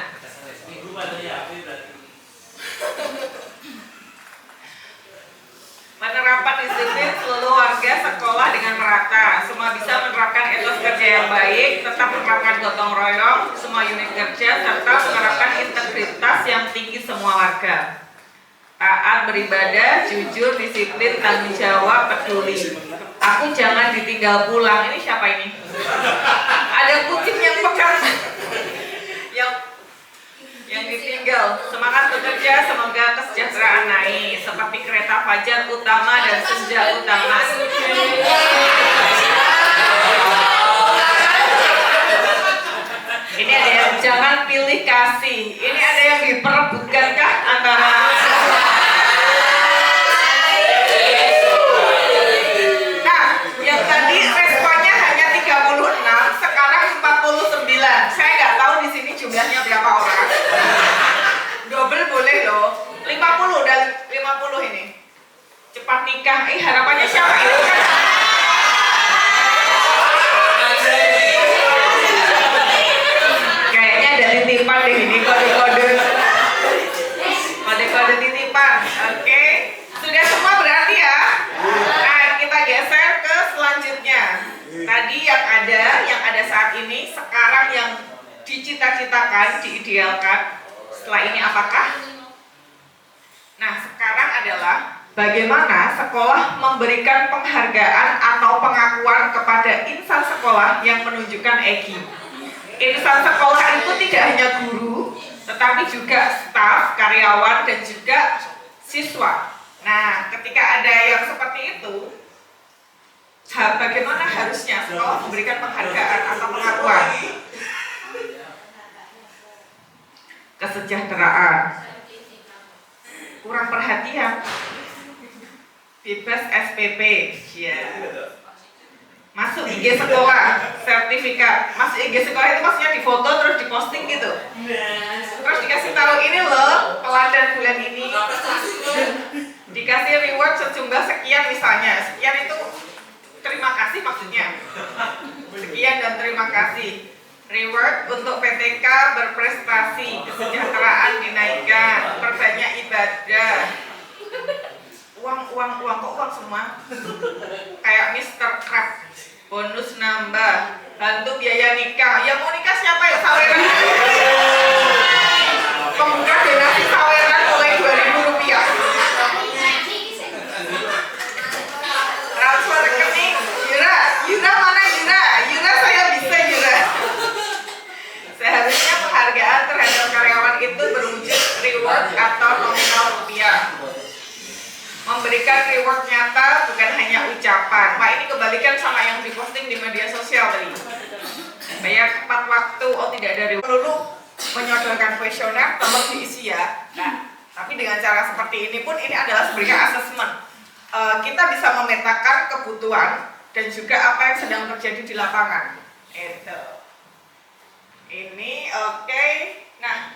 Penerapan disiplin seluruh warga sekolah dengan merata. Semua bisa menerapkan etos kerja yang baik, tetap menerapkan gotong royong, semua unit kerja, serta menerapkan integritas yang tinggi semua warga. Taat beribadah, jujur, disiplin, tanggung jawab, peduli. Aku jangan ditinggal pulang. Ini siapa ini? Ada kucing yang pegang. yang ditinggal. Semangat bekerja, semoga kesejahteraan naik seperti kereta fajar utama dan senja utama. Ini ada yang jangan pilih kasih. Ini ada yang diperebutkankah antara yang tadi responnya hanya 36, sekarang 49. Saya nggak tahu di sini jumlahnya berapa orang. Double boleh loh. 50 dan 50 ini. Cepat nikah. Harapannya siapa ini? Kayaknya ada titipan deh ini, kode-kode. Kode-kode titipan. Oke. Sudah semua berarti ya? Kita geser ke selanjutnya. Tadi yang ada saat ini, sekarang yang dicita-citakan, diidealkan. Setelah ini apakah? Nah, sekarang adalah bagaimana sekolah memberikan penghargaan atau pengakuan kepada insan sekolah yang menunjukkan EGI. Insan sekolah itu tidak hanya guru, tetapi juga staf, karyawan, dan juga siswa. Nah, ketika ada yang seperti itu, bagaimana harusnya sekolah memberikan penghargaan atau pengakuan? Kesejahteraan, kurang perhatian, bebas SPP, ya. Masuk IG sekolah, sertifikat. Masuk IG sekolah itu maksudnya difoto terus diposting gitu. Terus dikasih tahu ini loh, teladan bulan ini. Dikasih reward sejumlah sekian misalnya. Sekian itu terima kasih maksudnya. Sekian dan terima kasih. Reward untuk PTK berprestasi, kesejahteraan dinaikkan, perbanyak ibadah. Uang kok uang semua? Kayak Mr. Krab, bonus nambah, bantu biaya nikah. Yang mau nikah siapa ya? Saweran. Pembuka donasi saweran mulai Rp2.000. Transfer rekening, Yura mana Yura? Yura saya bisa Yura. Seharusnya penghargaan terhadap karyawan itu berwujud reward atau nominal rupiah. Memberikan reward nyata bukan hanya ucapan. Wah, ini kebalikan sama yang diposting di media sosial tadi. Bayar tepat waktu, oh tidak ada reward. Dulu menyodorkan kuesioner, tolong diisi ya. Nah, tapi dengan cara seperti ini pun ini adalah sebenarnya assessment. Kita bisa memetakan kebutuhan dan juga apa yang sedang terjadi di lapangan. Itu. Ini oke. Nah,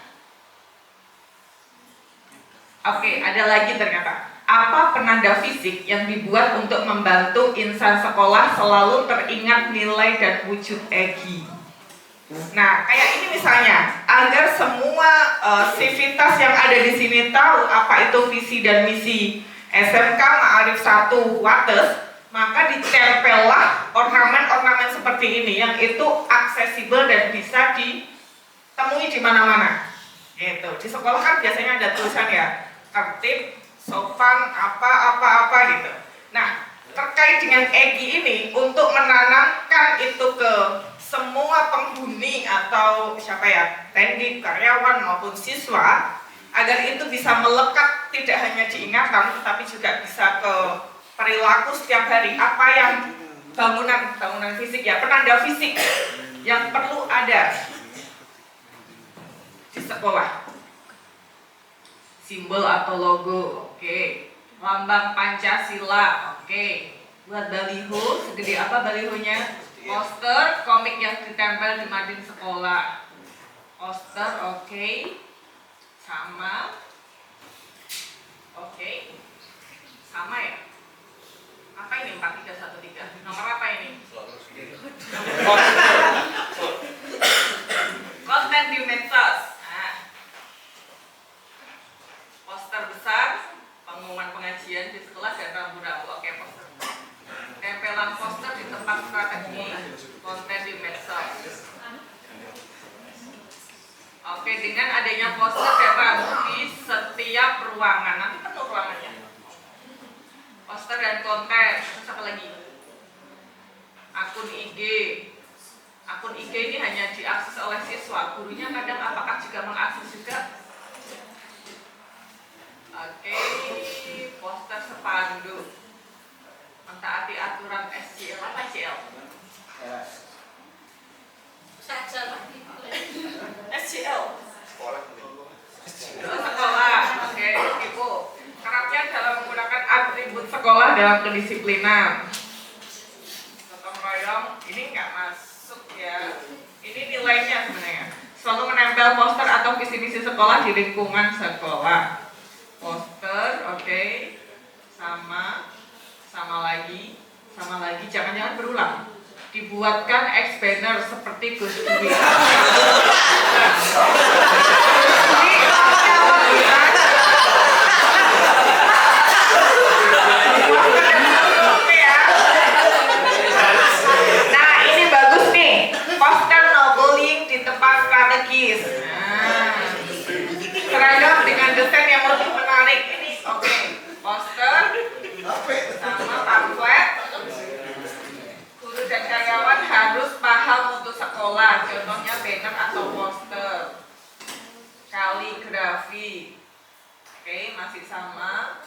oke, ada lagi ternyata. Apa penanda fisik yang dibuat untuk membantu insan sekolah selalu teringat nilai dan wujud EGI? Nah, kayak ini misalnya, agar semua sivitas yang ada di sini tahu apa itu visi dan misi SMK Ma'arif 1 Wates, maka ditempellah ornamen-ornamen seperti ini yang itu aksesibel dan bisa ditemui di mana-mana. Gitu. Di sekolah kan biasanya ada tulisan ya, tertib, sopan, apa gitu. Nah, terkait dengan EGI ini untuk menanamkan itu ke semua penghuni atau siapa ya, pendidik, karyawan maupun siswa, agar itu bisa melekat tidak hanya diingatan tetapi juga bisa ke perilaku setiap hari. Apa yang bangunan fisik ya, penanda fisik yang perlu ada di sekolah. Simbol atau logo, oke. Lambang Pancasila, oke. Buat baliho, segede apa balihonya? Poster, komik yang ditempel di mading sekolah. Poster, oke. Sama. Oke. Sama ya? Apa ini 4313? Nomor apa ini? dengan adanya poster dan rambu di setiap ruangan. Nanti penuh ruangannya. Poster dan konten. Terus apa lagi? Akun IG. Akun IG ini hanya diakses oleh siswa. Gurunya kadang apakah juga mengakses juga? Oke, poster spanduk. Mentaati aturan SCL. Apa SCL? SCL. Sekolah. Oke, Ibu. Kerapnya dalam menggunakan atribut sekolah dalam kedisiplinan. Gotong royong ini nggak masuk ya. Ini nilainya sebenarnya. Selalu menempel poster atau visi misi sekolah di lingkungan sekolah. Poster, oke. Sama lagi, jangan-jangan berulang. Dibuatkan ex banner seperti Gus Dwi. Nah, ini bagus nih. Poster no bullying di tempat strategis. Seragam dengan desain yang lebih menarik. Ini oke. Poster sama pamflet. Guru dan karyawan harus paham untuk sekolah. Contohnya banner atau poster. Kaligrafi. Oke, masih sama.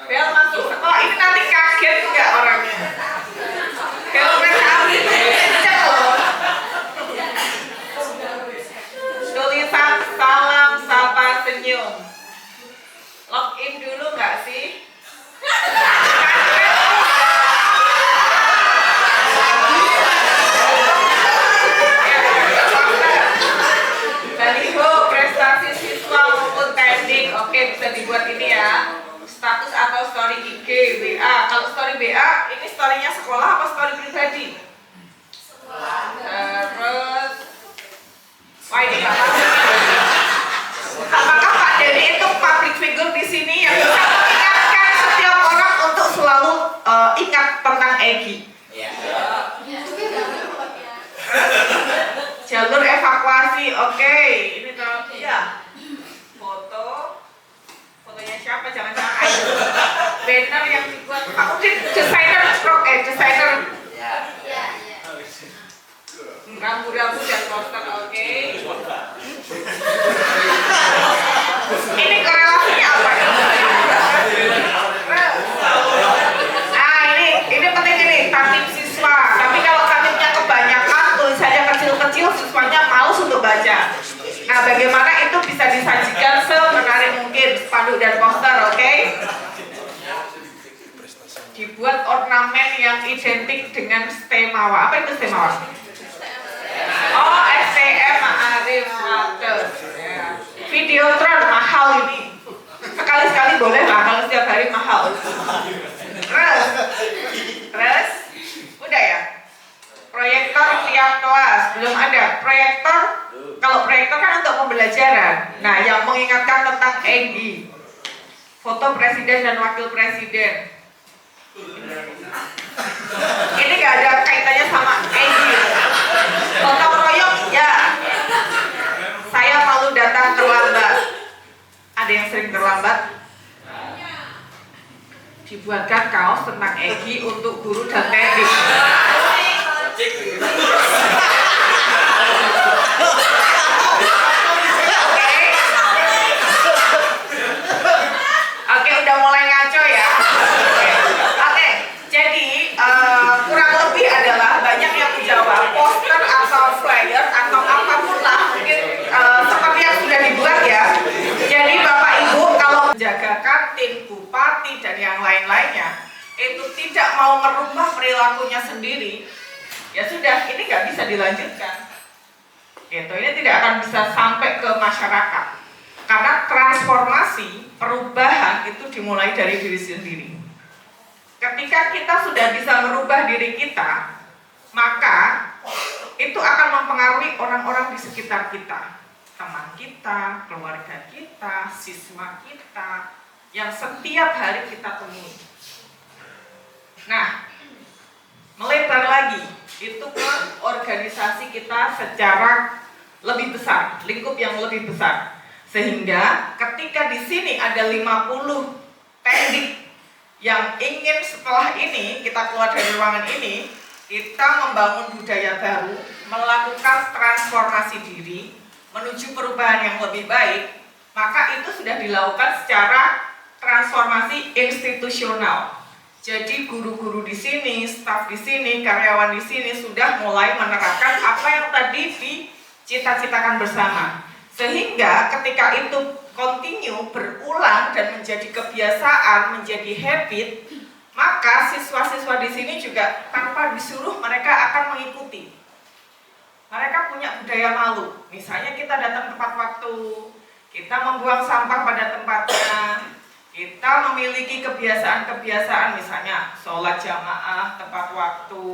Bel masuk sekolah. Ini nanti kaget nggak orangnya? Bel berkali. Tulisan salam sapa senyum. Login dulu nggak sih? Baliho prestasi siswa maupun tanding. Oke, bisa dibuat ini ya. Status atau story IG, WA. Kalau story WA, ini storynya sekolah apa story pribadi? Terus wah, ini nggak masuk. Apakah Pak Denny itu public figure di sini yang bisa mengingatkan setiap orang untuk selalu ingat tentang Egy? Jalur evakuasi, oke. Ini tahu ya. Fotonya siapa? Jangan-jangan Ayu. Banner yang dibuat Pak Udin, desainer. Rambu-rambu dan poster, oke. Ini korelasinya apa? Ini penting ini, tatip siswa. Tapi kalau tatipnya kebanyakan, tulisannya kecil-kecil, siswanya males untuk baca. Nah, bagaimana itu bisa disajikan semenarik mungkin, spanduk dan poster, oke? Dibuat ornamen yang identik dengan stemawa. Apa itu stemawa? Oh, STM Ma'arif Mates. Ya. Videotron mahal ini. Sekali-sekali boleh lah, kalau setiap hari mahal. Terus, udah ya. Proyektor tiap kelas belum ada. Proyektor, kalau proyektor kan untuk pembelajaran. Nah, yang mengingatkan tentang Egy. Foto presiden dan wakil presiden. Ini gak ada kaitannya sama Egy. Gotong royong, ya. Saya malu datang terlambat. Ada yang sering terlambat? Dibuatkan kaos tentang Egy untuk guru dan teknik. Oke, udah mulai ngaco ya. Oke, jadi kurang lebih adalah banyak yang menjawab poster atau flyer atau apapun lah mungkin seperti yang sudah dibuat ya. Jadi Bapak Ibu kalau menjaga kantin, bupati dan yang lain-lainnya itu tidak mau merubah perilakunya sendiri, ya sudah, ini nggak bisa dilanjutkan. Gitu, ini tidak akan bisa sampai ke masyarakat karena transformasi perubahan itu dimulai dari diri sendiri. Ketika kita sudah bisa merubah diri kita, maka itu akan mempengaruhi orang-orang di sekitar kita, teman kita, keluarga kita, siswa kita, yang setiap hari kita temui. Nah, melebar lagi, itu ke organisasi kita secara lebih besar, lingkup yang lebih besar. Sehingga ketika di sini ada 50 teknik yang ingin setelah ini kita keluar dari ruangan ini, kita membangun budaya baru, melakukan transformasi diri menuju perubahan yang lebih baik, maka itu sudah dilakukan secara transformasi institusional. Jadi guru-guru di sini, staf di sini, karyawan di sini sudah mulai menerapkan apa yang tadi dicita-citakan bersama. Sehingga ketika itu continue, berulang dan menjadi kebiasaan, menjadi habit, maka siswa-siswa di sini juga tanpa disuruh mereka akan mengikuti. Mereka punya budaya malu. Misalnya kita datang tepat waktu, kita membuang sampah pada tempatnya, kita memiliki kebiasaan-kebiasaan misalnya sholat jamaah tepat waktu,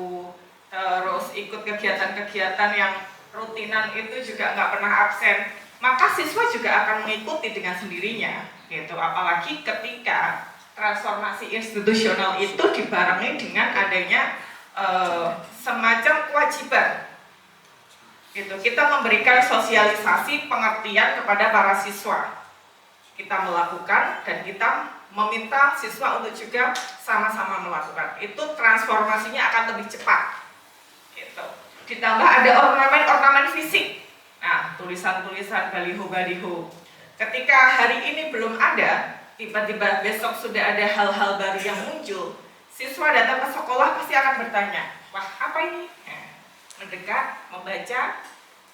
terus ikut kegiatan-kegiatan yang rutinan itu juga nggak pernah absen. Maka siswa juga akan mengikuti dengan sendirinya, gitu. Apalagi ketika transformasi institusional itu dibarengi dengan adanya semacam kewajiban, gitu. Kita memberikan sosialisasi pengertian kepada para siswa. Kita melakukan dan kita meminta siswa untuk juga sama-sama melakukan. Itu transformasinya akan lebih cepat, gitu. Ditambah ada ornamen-ornamen fisik. Nah, tulisan-tulisan, baliho-baliho. Ketika hari ini belum ada, tiba-tiba besok sudah ada hal-hal baru yang muncul, siswa datang ke sekolah pasti akan bertanya, wah apa ini? Mendekat, membaca,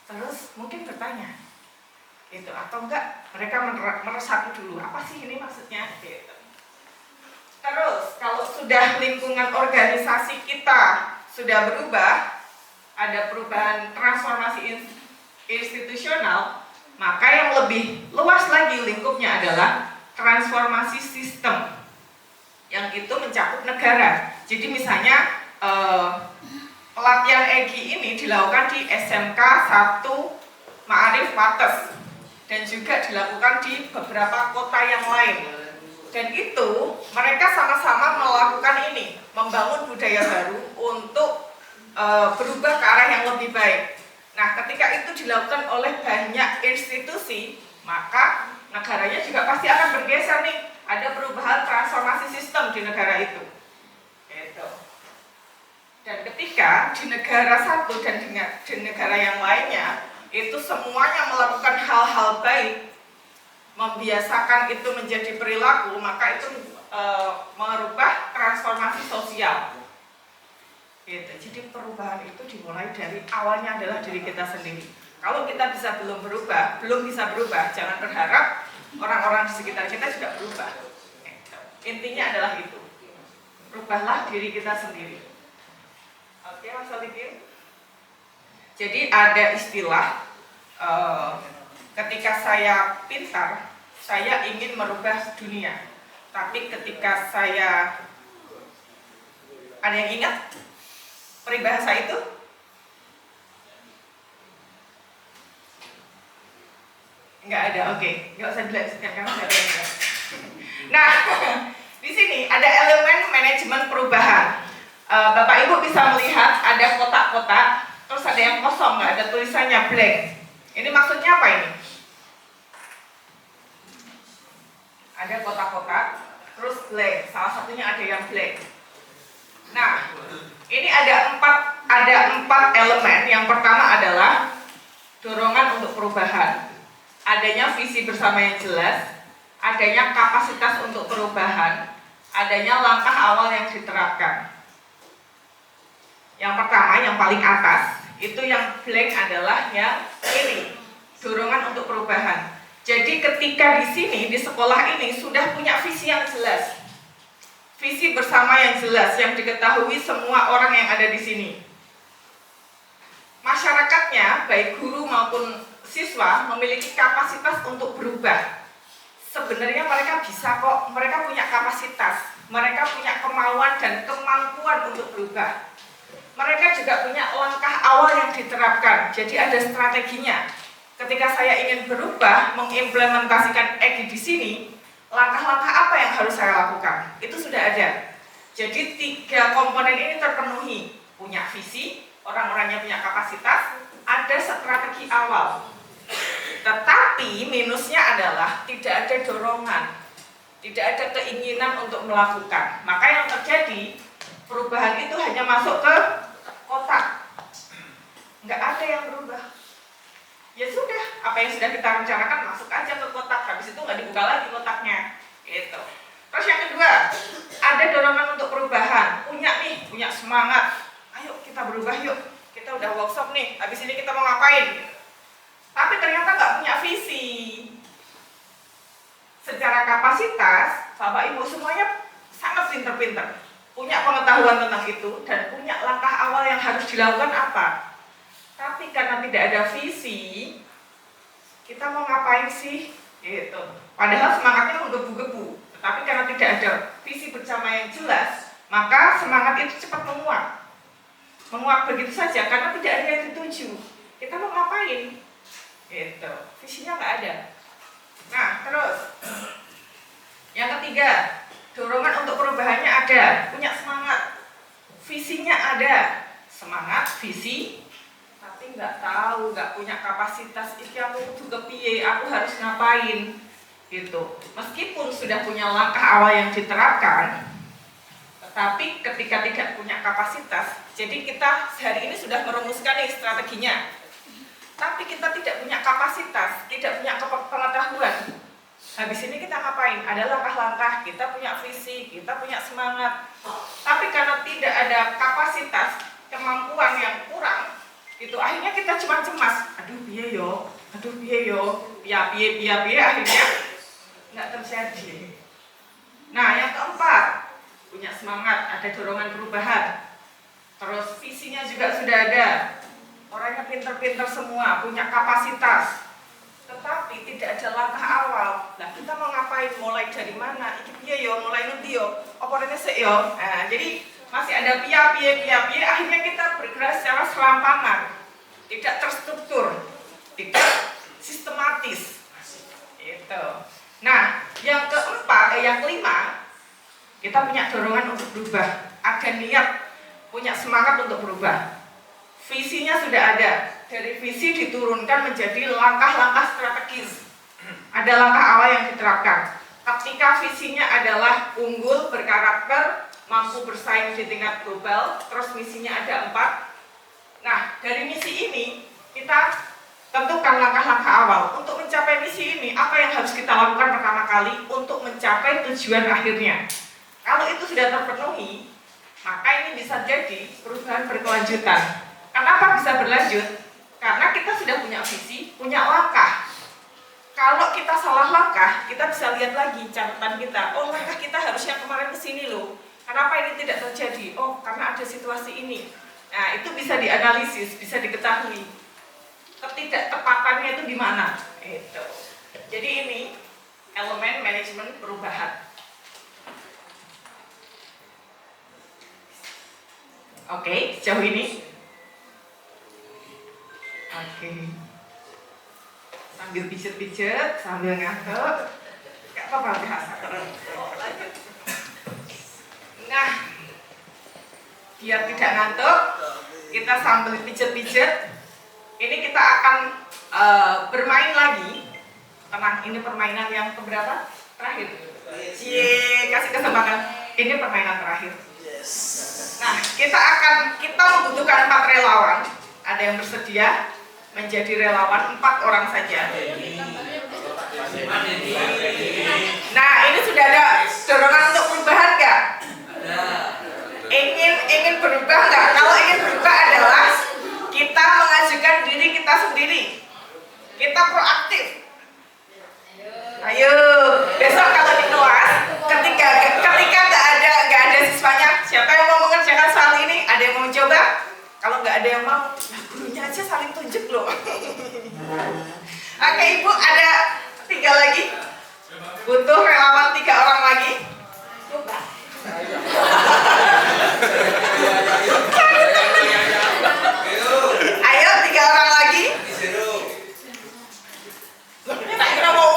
terus mungkin bertanya, gitu. Atau enggak, mereka meresapi dulu, apa sih ini maksudnya? Gitu. Terus, kalau sudah lingkungan organisasi kita sudah berubah, ada perubahan transformasi institusional, maka yang lebih luas lagi lingkupnya adalah transformasi sistem yang itu mencakup negara. Jadi misalnya pelatihan EGI ini dilakukan di SMK 1 Ma'arif Wates dan juga dilakukan di beberapa kota yang lain. Dan itu mereka sama-sama melakukan ini, membangun budaya baru untuk berubah ke arah yang lebih baik. Nah, ketika itu dilakukan oleh banyak institusi, maka negaranya juga pasti akan bergeser nih. Ada perubahan transformasi sistem di negara itu. Gitu. Dan ketika di negara satu dan di negara yang lainnya, itu semuanya melakukan hal-hal baik, membiasakan itu menjadi perilaku, maka itu merubah transformasi sosial. Gitu. Jadi perubahan itu dimulai dari awalnya adalah diri kita sendiri. Kalau kita belum bisa berubah, jangan berharap orang-orang di sekitar kita juga berubah. Gitu. Intinya adalah itu. Rubahlah diri kita sendiri. Oke, Mas Alikin. Jadi ada istilah ketika saya pintar, saya ingin merubah dunia. Tapi ketika saya ada yang ingat peribahasa itu? Enggak ada, oke. Enggak usah dilanjutkan karena enggak ada. Nah, di sini ada elemen manajemen perubahan. Bapak Ibu bisa melihat ada kotak-kotak, terus ada yang kosong, nggak ada tulisannya blank. Ini maksudnya apa ini? Ada kotak-kotak, terus blank. Salah satunya ada yang blank. Nah, ini ada empat elemen. Yang pertama adalah dorongan untuk perubahan, adanya visi bersama yang jelas, adanya kapasitas untuk perubahan, adanya langkah awal yang diterapkan. Yang pertama, yang paling atas, itu yang blank adalah yang ini, dorongan untuk perubahan. Jadi ketika di sini, di sekolah ini sudah punya visi yang jelas, visi bersama yang jelas, yang diketahui semua orang yang ada di sini. Masyarakatnya, baik guru maupun siswa, memiliki kapasitas untuk berubah. Sebenarnya mereka bisa kok, mereka punya kapasitas, mereka punya kemauan dan kemampuan untuk berubah. Mereka juga punya langkah awal yang diterapkan, jadi ada strateginya. Ketika saya ingin berubah, mengimplementasikan EGI di sini, langkah-langkah apa yang harus saya lakukan? Itu sudah ada. Jadi 3 komponen ini terpenuhi, punya visi, orang-orangnya punya kapasitas, ada strategi awal. Tetapi minusnya adalah tidak ada dorongan, tidak ada keinginan untuk melakukan. Maka yang terjadi, perubahan itu hanya masuk ke kotak, nggak ada yang berubah. Ya sudah, apa yang sudah kita rencanakan masuk aja ke kotak, habis itu nggak dibuka lagi kotaknya, gitu. Terus yang kedua, ada dorongan untuk perubahan, punya semangat, ayo kita berubah yuk, kita udah workshop nih, habis ini kita mau ngapain? Tapi ternyata nggak punya visi. Secara kapasitas, Bapak Ibu semuanya sangat pinter-pinter, punya pengetahuan tentang itu dan punya langkah awal yang harus dilakukan apa. Tapi karena tidak ada visi, kita mau ngapain sih? Gitu. Padahal semangatnya menggebu-gebu, tetapi karena tidak ada visi bersama yang jelas, maka semangat itu cepat menguap. Menguap begitu saja karena tidak ada yang dituju. Kita mau ngapain? Gitu. Visinya nggak ada. Nah, terus yang ketiga, dorongan untuk perubahannya ada, punya semangat, visinya ada, semangat, visi, tapi nggak tahu, nggak punya kapasitas. Iki aku kudu kepiye, aku harus ngapain, gitu. Meskipun sudah punya langkah awal yang diterapkan, tetapi ketika tidak punya kapasitas, jadi kita sehari ini sudah merumuskan nih strateginya. Tapi kita tidak punya kapasitas, tidak punya pengetahuan. Habis ini kita ngapain? Ada langkah-langkah, kita punya visi, kita punya semangat. Tapi karena tidak ada kapasitas, kemampuan yang kurang, itu akhirnya kita cuma cemas. Aduh piye yo, piye, akhirnya nggak terjadi. Nah, yang keempat, punya semangat, ada dorongan perubahan. Terus visinya juga sudah ada. Orangnya pinter-pinter semua, punya kapasitas, tetapi tidak ada langkah awal. Nah, kita mau ngapain? Mulai dari mana? Iki piye yo, mulai nanti yo, apa rene sik yo. Nah, jadi masih ada piye, akhirnya kita bergerak secara serampangan, tidak terstruktur, tidak sistematis. Gitu. Nah, yang kelima, kita punya dorongan untuk berubah, ada niat, punya semangat untuk berubah. Visinya sudah ada, dari visi diturunkan menjadi langkah-langkah strategis. Ada langkah awal yang diterapkan. Ketika visinya adalah unggul, berkarakter, mampu bersaing di tingkat global, terus misinya ada 4. Nah, dari misi ini kita tentukan langkah-langkah awal. Untuk mencapai misi ini, apa yang harus kita lakukan pertama kali untuk mencapai tujuan akhirnya? Kalau itu sudah terpenuhi, maka ini bisa jadi perubahan berkelanjutan. Kenapa bisa berlanjut? Karena kita sudah punya visi, punya langkah. Kalau kita salah langkah, kita bisa lihat lagi catatan kita. Oh, langkah kita harusnya kemarin ke sini loh. Kenapa ini tidak terjadi? Oh, karena ada situasi ini. Nah, itu bisa dianalisis, bisa diketahui. Ketidaktepatannya itu di mana? Itu. Jadi ini elemen manajemen perubahan. Oke, sejauh ini. Oke. Sambil pijet-pijet, sambil ngantuk. Gak apa-apa, bahasa. Nah, biar tidak ngantuk, kita sambil pijet-pijet. Ini kita akan bermain lagi. Tenang, ini permainan yang keberapa? Terakhir. Kasih kesempatan. Ini permainan terakhir. Nah, kita membutuhkan 4 relawan. Ada yang bersedia menjadi relawan 4 orang saja. Nah, ini sudah ada dorongan untuk perubahan nggak? Ingin berubah nggak? Kalau ingin berubah adalah kita mengajukan diri kita sendiri. Kita proaktif. Ayo, besok kalau di kelas, ketika nggak ada siswanya, siapa yang mau mengerjakan soal ini? Ada yang mau mencoba? Kalau nggak ada yang mau, ya gurunya aja saling tunjuk loh. Oke, Ibu, ada 3 lagi. Butuh relawan 3 orang lagi. Coba. Ayo, 3 orang lagi. Tak kira mau.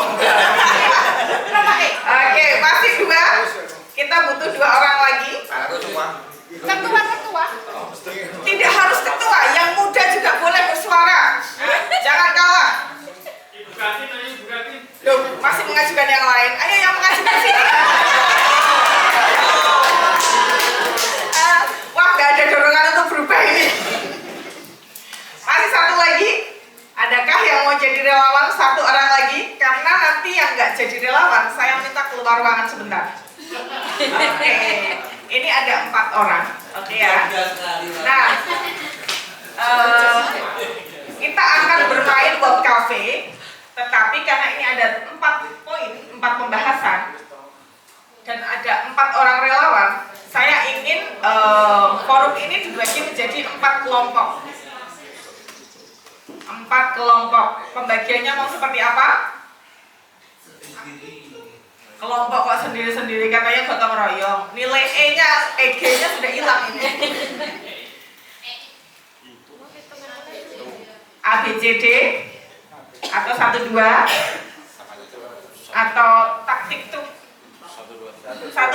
Oke, masih 2. Kita butuh 2 orang lagi. Harus semua. Ketua. Tidak harus ketua, mengajukan yang lain. Ayo yang mengajukan sini. Wah, nggak ada dorongan untuk berubah ini. Masih satu lagi. Adakah yang mau jadi relawan? Satu orang lagi. Karena nanti yang nggak jadi relawan, saya minta keluar ruangan sebentar. Oke. Ini ada 4 orang. Oke ya. Nah, kita akan bermain web cafe. Tetapi karena ini ada 4 poin, 4 pembahasan, dan ada 4 orang relawan, saya ingin forum ini dibagi menjadi 4 kelompok. 4 kelompok. Pembagiannya mau seperti apa? Kelompok kok sendiri-sendiri, katanya gotong royong. Nilai E-nya, EG-nya sudah hilang ini. A, B, C, D, atau 1, 2, atau taktik tuh 1,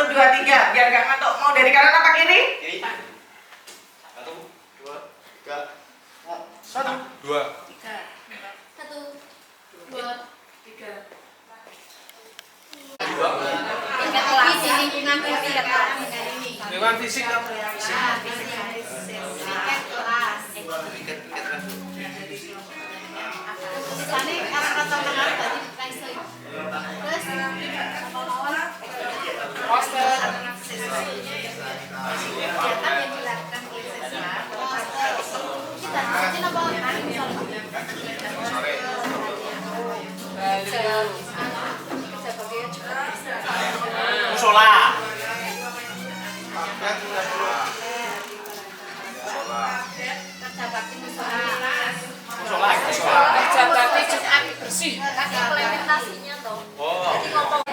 2, 3, biar gak ngantuk. Mau dari kanan apa kiri? 1, 2, 3, 1, 2, 3. Di lingkungan lingkungan fisik apa? Musola. Kerja bakti Jumat bersih. Kasih implementasinya toh. Oh. Jadi ngomong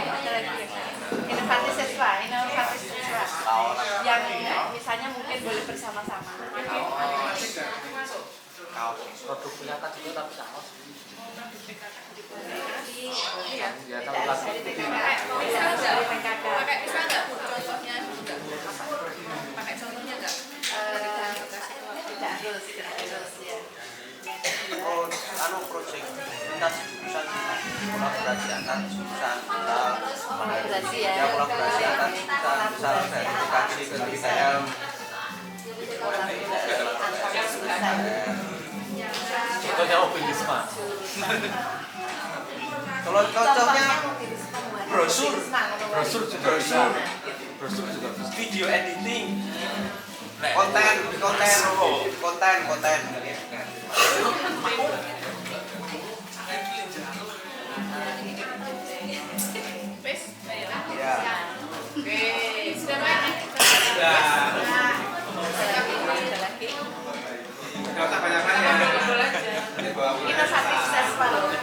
Inovasi siswa yang misalnya mungkin boleh bersama-sama. Produk nyata juga tapi kaos. Pakai bisa nggak contohnya? Pakai contohnya nggak? Tidak harus ya. Oh, anu proyek lintas jurusan kolaborasi antar jurusan Kolaborasi ya. Ya, kolaborasi antar jurusan misal dari edukasi ke ITM. Contohnya Opilisma. Kalau contohnya brosur juga bisa. Video editing. Konten. Ya. Oke, sudah banyak. Inovasi siswa loh.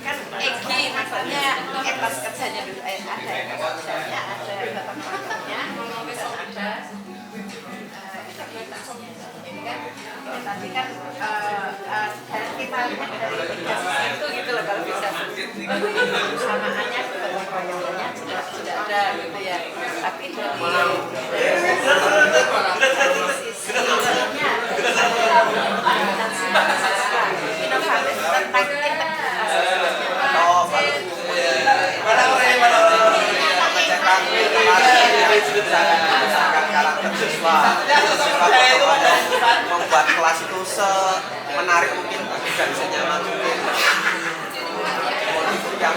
Kan EGI maksudnya etos kerjanya dulu ada etos kerjanya, ada batang kontennya, ada ini kan tapi kan kita lihat dari tiga sisi itu gitu loh kalau bisa kesamaannya keberagamannya sudah ada gitu ya tapi dari sisinya inovatif tentang karakter siswa membuat kelas itu menarik mungkin dan senyaman mungkin yang